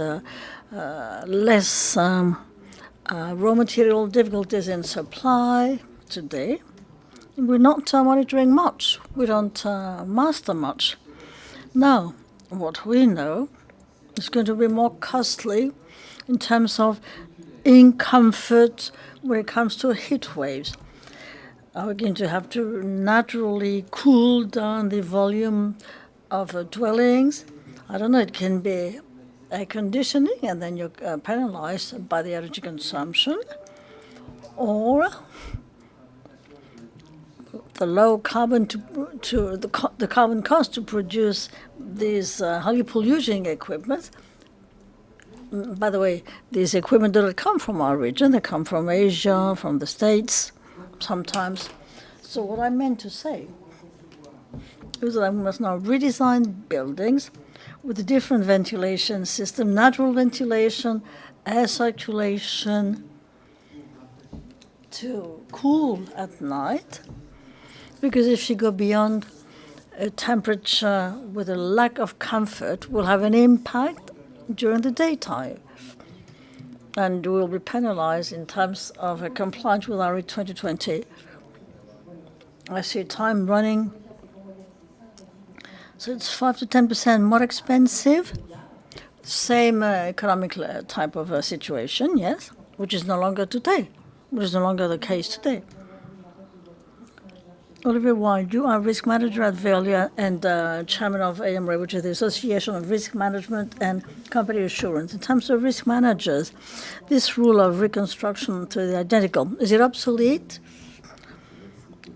less raw material difficulties in supply today, we're not monitoring much. We don't master much. Now, what we know is going to be more costly in terms of incomfort when it comes to heat waves. Are we going to have to naturally cool down the volume of dwellings? I don't know, it can be air conditioning, and then you're penalized by the energy consumption, or the low carbon the carbon cost to produce these highly polluting equipment. By the way, these equipment don't come from our region; they come from Asia, from the States, sometimes. So what I meant to say is that we must now redesign buildings with a different ventilation system, natural ventilation, air circulation, to cool at night. Because if you go beyond a temperature with a lack of comfort, will have an impact during the daytime. And we will be penalized in terms of compliance with RE 2020. I see time running. So it's 5 to 10% more expensive. Same economic type of situation, yes, which is no longer today, which is no longer the case today. Olivier White, you are risk manager at Veolia and chairman of AMRE, which is the Association of Risk Management and Company Assurance. In terms of risk managers, this rule of reconstruction to the identical, is it obsolete?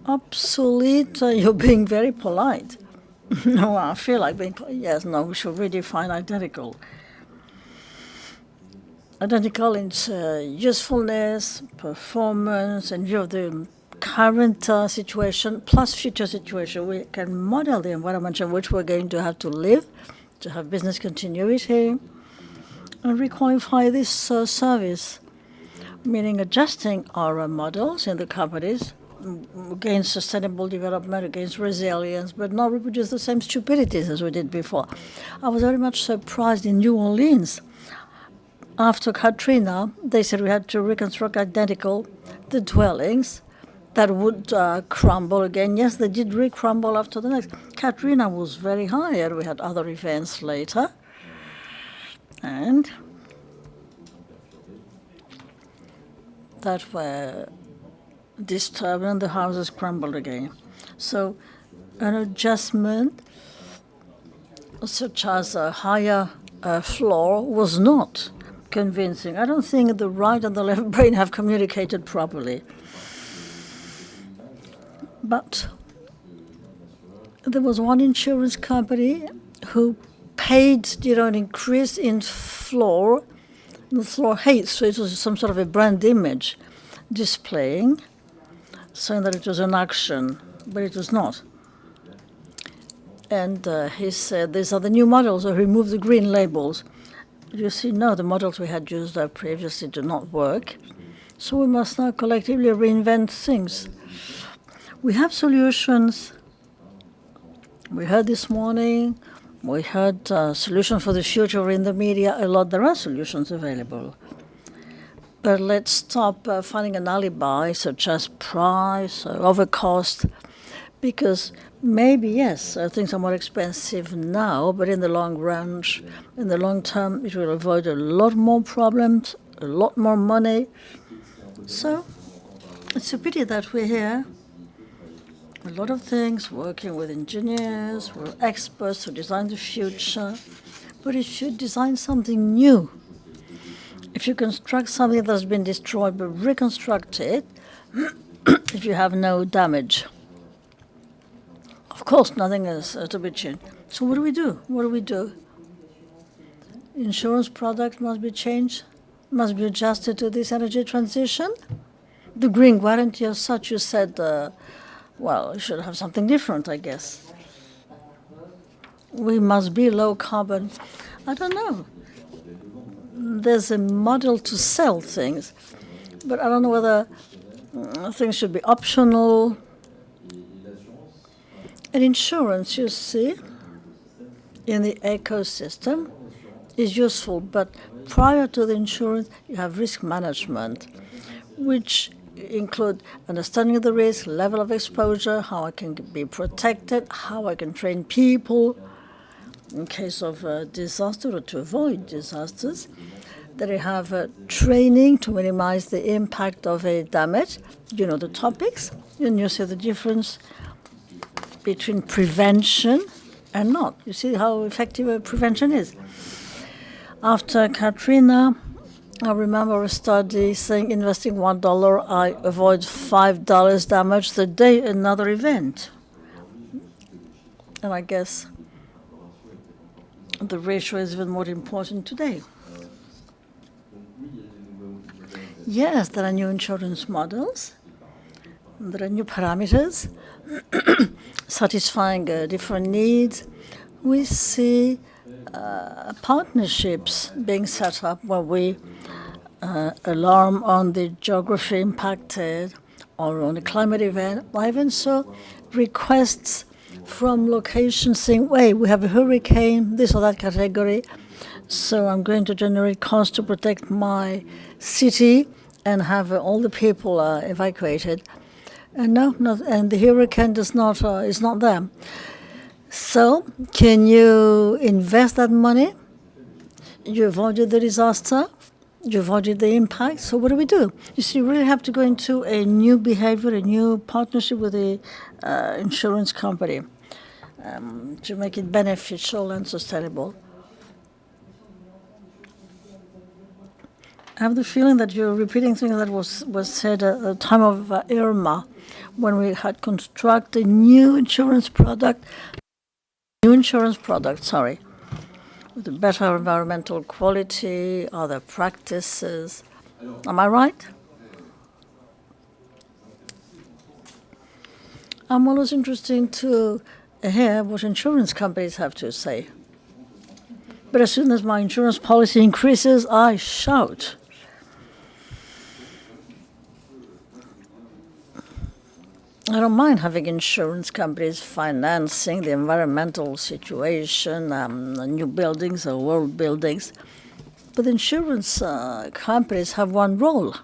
Obsolete, you're being very polite. No, I feel like being, yes, no, we should redefine identical. Identical in usefulness, performance, and view of the current situation plus future situation. We can model the environment in which we're going to have to live, to have business continuity, and requalify this service, meaning adjusting our models in the companies against sustainable development, against resilience, but not reproduce the same stupidities as we did before. I was very much surprised in New Orleans. After Katrina, they said we had to reconstruct identical the dwellings that would crumble again. Yes, they did re-crumble after the next. Katrina was very high, and we had other events later. And that were disturbed, and the houses crumbled again. So an adjustment such as a higher floor was not convincing. I don't think the right and the left brain have communicated properly. But there was one insurance company who paid, an increase in floor, the floor height, so it was some sort of a brand image displaying, saying that it was an action, but it was not. And he said, these are the new models, so remove the green labels. You see, no, the models we had used previously do not work. So we must now collectively reinvent things. We have solutions. We heard this morning, we heard solutions for the future in the media a lot. There are solutions available. But let's stop finding an alibi such as price or overcost, because maybe, yes, things are more expensive now, but in the long run, in the long term, it will avoid a lot more problems, a lot more money. So it's a pity that we're here. A lot of things, working with engineers, we're experts to design the future, but if you design something new, if you construct something that's been destroyed but reconstruct it, if you have no damage, of course, nothing is to be changed. So what do we do? What do we do? Insurance product must be changed, must be adjusted to this energy transition. The green guarantee as such, you said, well, you should have something different, I guess. We must be low carbon. I don't know. There's a model to sell things, but I don't know whether things should be optional. And insurance, you see, in the ecosystem is useful, but prior to the insurance, you have risk management, which include understanding of the risk, level of exposure, how I can be protected, how I can train people in case of a disaster or to avoid disasters, that I have training to minimize the impact of a damage. You know the topics, and you see the difference between prevention and not. You see how effective prevention is. After Katrina, I remember a study saying investing $1, I avoid $5 damage the day another event. And I guess the ratio is even more important today. Yes, there are new insurance models. There are new parameters satisfying different needs. We see partnerships being set up where we alarm on the geography impacted or on a climate event, or even so requests from locations saying, wait, we have a hurricane, this or that category, so I'm going to generate costs to protect my city and have all the people evacuated. And and the hurricane is not there. So can you invest that money? You avoided the disaster. You avoided the impact. So what do? You see, you really have to go into a new behavior, a new partnership with the insurance company to make it beneficial and sustainable. I have the feeling that you're repeating things that was said at the time of Irma, when we had constructed a new insurance product new insurance products, with better environmental quality, other practices. Am I right? I'm always interested to hear what insurance companies have to say. But as soon as my insurance policy increases, I shout. I don't mind having insurance companies financing the environmental situation, new buildings or old buildings. But insurance companies have one role.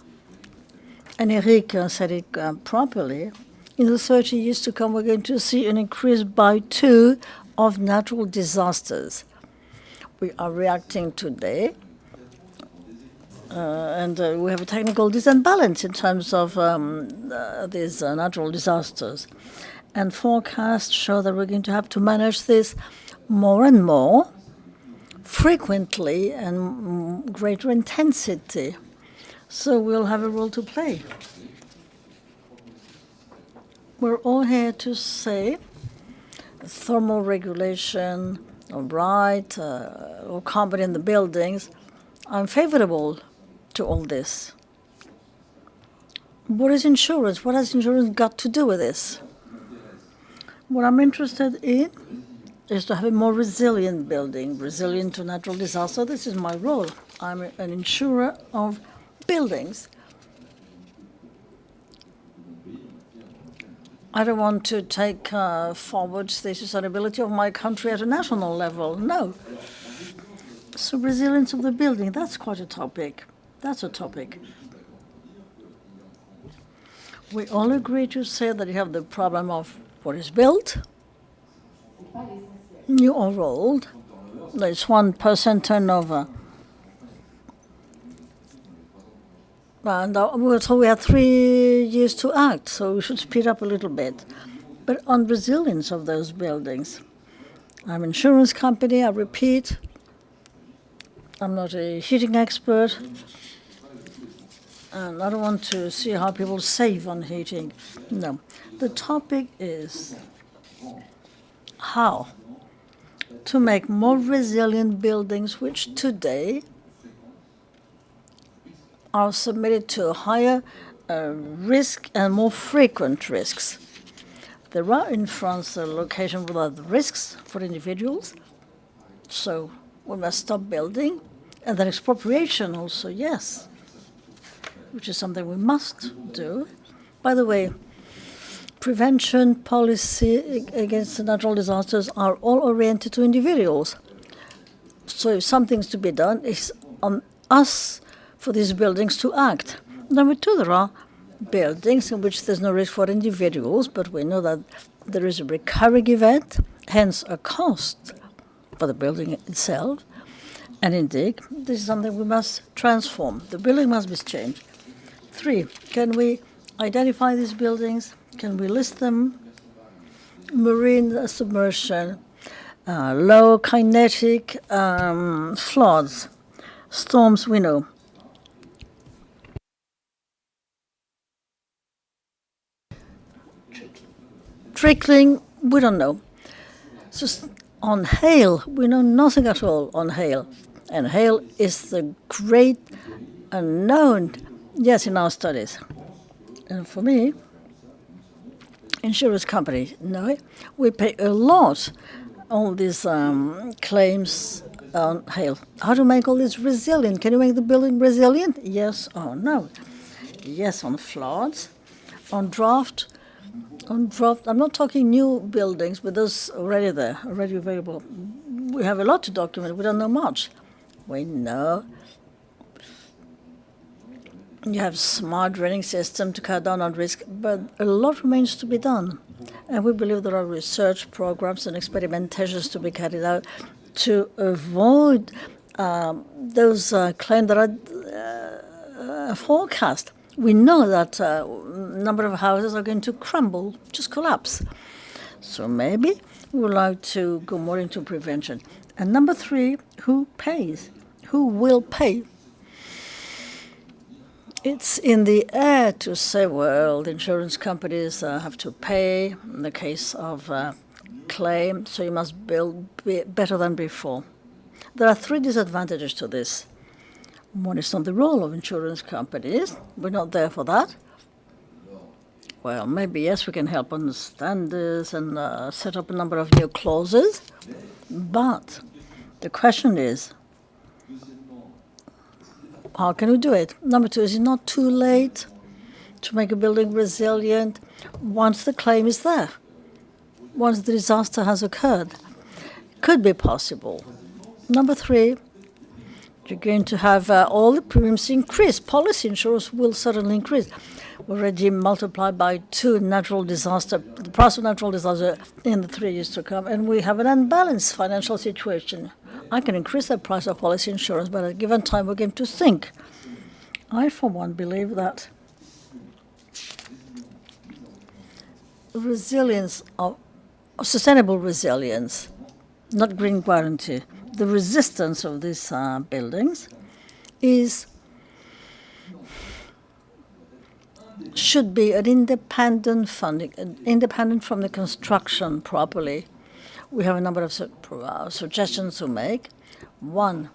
And Eric said it properly. In the 30 years to come, we're going to see an increase by 2 of natural disasters. We are reacting today, and we have a technical disimbalance in terms of these natural disasters. And forecasts show that we're going to have to manage this more and more, frequently and greater intensity. So we'll have a role to play. We're all here to say thermal regulation, all right, or carbon in the buildings. I'm favorable to all this. What is insurance? What has insurance got to do with this? What I'm interested in is to have a more resilient building, resilient to natural disaster. This is my role. I'm an insurer of buildings. I don't want to take forward the sustainability of my country at a national level. No. So resilience of the building, that's quite a topic. That's a topic. We all agree to say that you have the problem of what is built, new or old. There's 1% turnover. And so we have 3 years to act, so we should speed up a little bit. But on resilience of those buildings, I'm an insurance company, I repeat. I'm not a heating expert. And I don't want to see how people save on heating. No. The topic is how to make more resilient buildings, which today are submitted to a higher risk and more frequent risks. There are in France locations without risks for individuals, so we must stop building. And then expropriation also, yes, which is something we must do. By the way, prevention policy against natural disasters are all oriented to individuals. So if something's to be done, it's on us for these buildings to act. Number 2, there are buildings in which there's no risk for individuals, but we know that there is a recurring event, hence a cost for the building itself. And indeed, this is something we must transform. The building must be changed. 3, can we identify these buildings? Can we list them? Marine submersion, low kinetic floods, storms, we know. Trickling, we don't know. So on hail, we know nothing at all on hail. And hail is the great unknown, yes, in our studies. And for me, insurance company, no, we pay a lot on these claims on hail. How to make all this resilient? Can you make the building resilient? Yes or no? Yes, on floods, on drought. I'm not talking new buildings, but those already there, already available. We have a lot to document. We don't know much. We know you have smart draining system to cut down on risk, but a lot remains to be done. And we believe there are research programs and experimentations to be carried out to avoid those claims that are forecast. We know that a number of houses are going to crumble, just collapse. So maybe we would like to go more into prevention. And number 3, who pays? Who will pay? It's in the air to say, well, the insurance companies have to pay in the case of claim, so you must build better than before. There are three disadvantages to this. One is not the role of insurance companies. We're not there for that. Well, maybe, yes, we can help understand this and set up a number of new clauses. But the question is, how can we do it? Number two, is it not too late to make a building resilient once the claim is there, once the disaster has occurred? Could be possible. Number three, you're going to have all the premiums increase. Policy insurance will certainly increase. We already multiplied by 2 natural disaster, the price of natural disaster in the 3 years to come, and we have an unbalanced financial situation. I can increase the price of policy insurance, but at a given time we're going to think. I, for one, believe that resilience, sustainable resilience, not green guarantee, the resistance of these buildings should be an independent funding, independent from the construction properly. We have a number of suggestions to make. One,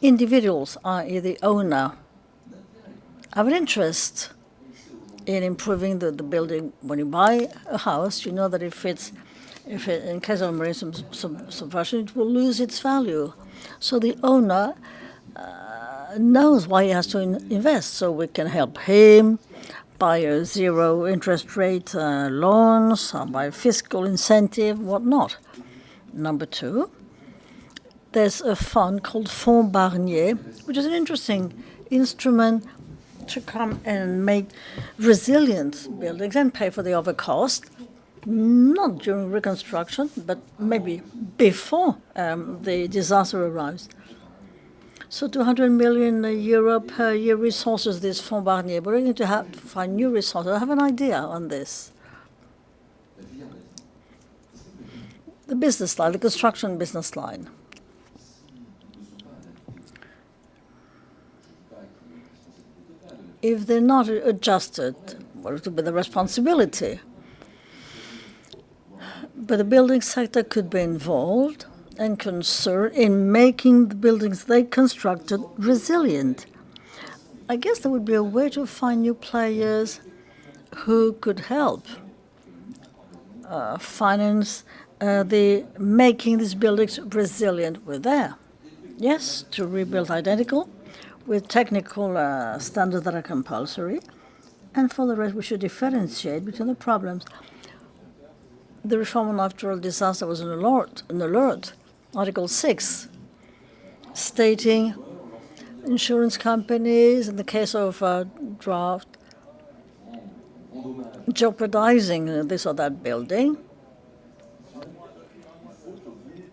individuals, i.e. the owner, have an interest in improving the building. When you buy a house, you know that if in case of marine subversion, it will lose its value. So the owner knows why he has to invest, so we can help him by a zero interest rate loans, or by fiscal incentive, whatnot. Number two, there's a fund called Fonds Barnier, which is an interesting instrument to come and make resilient buildings and pay for the overcost, not during reconstruction, but maybe before the disaster arrives. So 200 million euro per year resources, this Fonds Barnier. But we're going to have to find new resources. I have an idea on this. The business line, the construction business line. If they're not adjusted, well, it will be the responsibility. But the building sector could be involved and concerned in making the buildings they constructed resilient. I guess there would be a way to find new players who could help finance the making these buildings resilient. We're there, yes, to rebuild identical with technical standards that are compulsory, and for the rest we should differentiate between the problems. The reform on natural disaster was an alert, Article 6, stating insurance companies, in the case of draft, jeopardizing this or that building,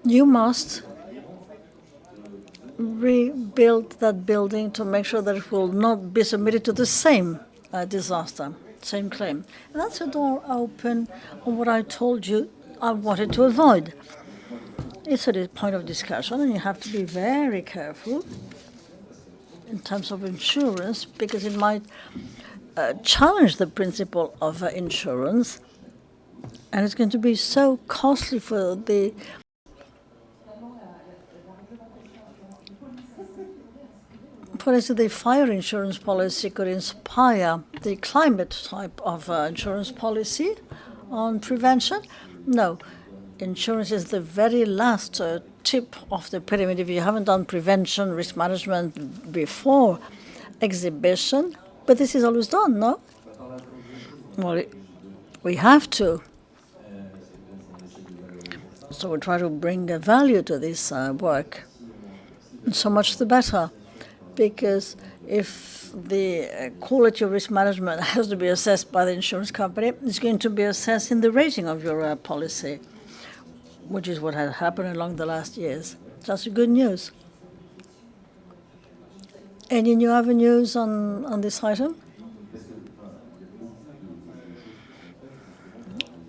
you must rebuild that building to make sure that it will not be submitted to the same disaster, same claim. And that's a door open on what I told you I wanted to avoid. It's a point of discussion, and you have to be very careful in terms of insurance, because it might challenge the principle of insurance, and it's going to be so costly for the For instance, the fire insurance policy could inspire the climate type of insurance policy on prevention. No, insurance is the very last tip of the pyramid. If you haven't done prevention, risk management before exhibition, but this is always done, no? Well, we have to. So we try to bring a value to this work. And so much the better, because if the quality of risk management has to be assessed by the insurance company, it's going to be assessed in the rating of your policy, which is what has happened along the last years. That's good news. Any new avenues on this item?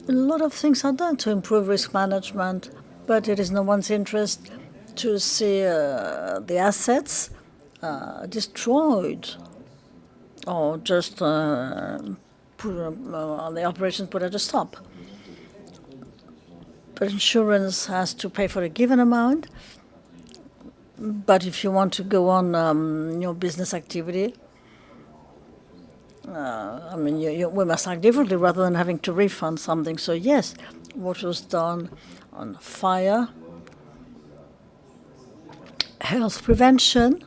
A lot of things are done to improve risk management, but it is no one's interest to see the assets destroyed or just the operations put at a stop. But insurance has to pay for a given amount. But if you want to go on your business activity, I mean, we must act differently rather than having to refund something. So yes, what was done on fire, health prevention,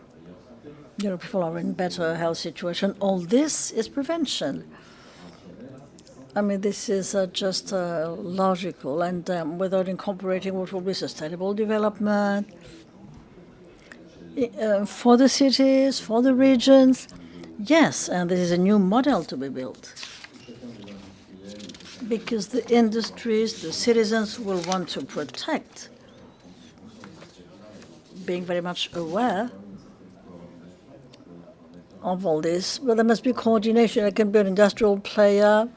people are in better health situation. All this is prevention. I mean, this is just logical, and without incorporating what will be sustainable development for the cities, for the regions. Yes, and this is a new model to be built. Because the industries, the citizens will want to protect, being very much aware of all this. But there must be coordination. It can be an industrial player,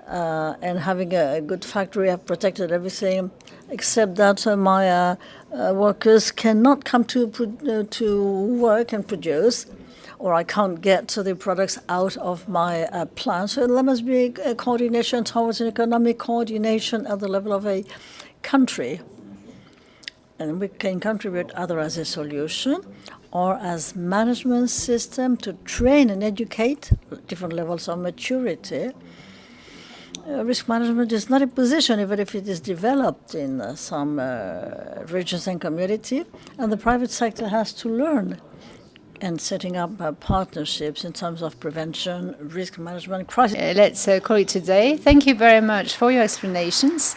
and having a good factory. I've protected everything, except that my workers cannot come to work and produce, or I can't get the products out of my plant. So there must be a coordination towards an economic coordination at the level of a country. And we can contribute either as a solution or as management system to train and educate different levels of maturity. Risk management is not a position, even if it is developed in some regions and community, and the private sector has to learn and setting up partnerships in terms of prevention, risk management, crisis. Let's call it today. Thank you very much for your explanations.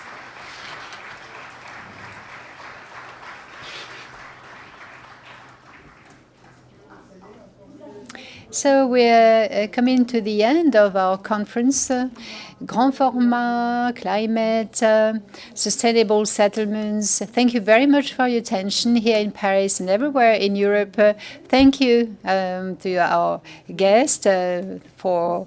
So we're coming to the end of our conference. Grand format, climate, sustainable settlements. Thank you very much for your attention here in Paris and everywhere in Europe. Thank you to our guest for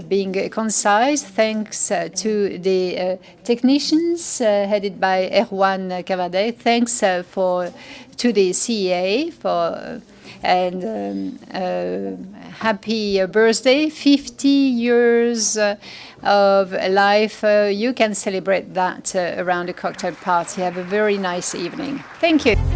being concise. Thanks to the technicians headed by Erwan Cavadet. Thanks to the CEA for and happy birthday, 50 years of life. You can celebrate that around a cocktail party. Have a very nice evening. Thank you.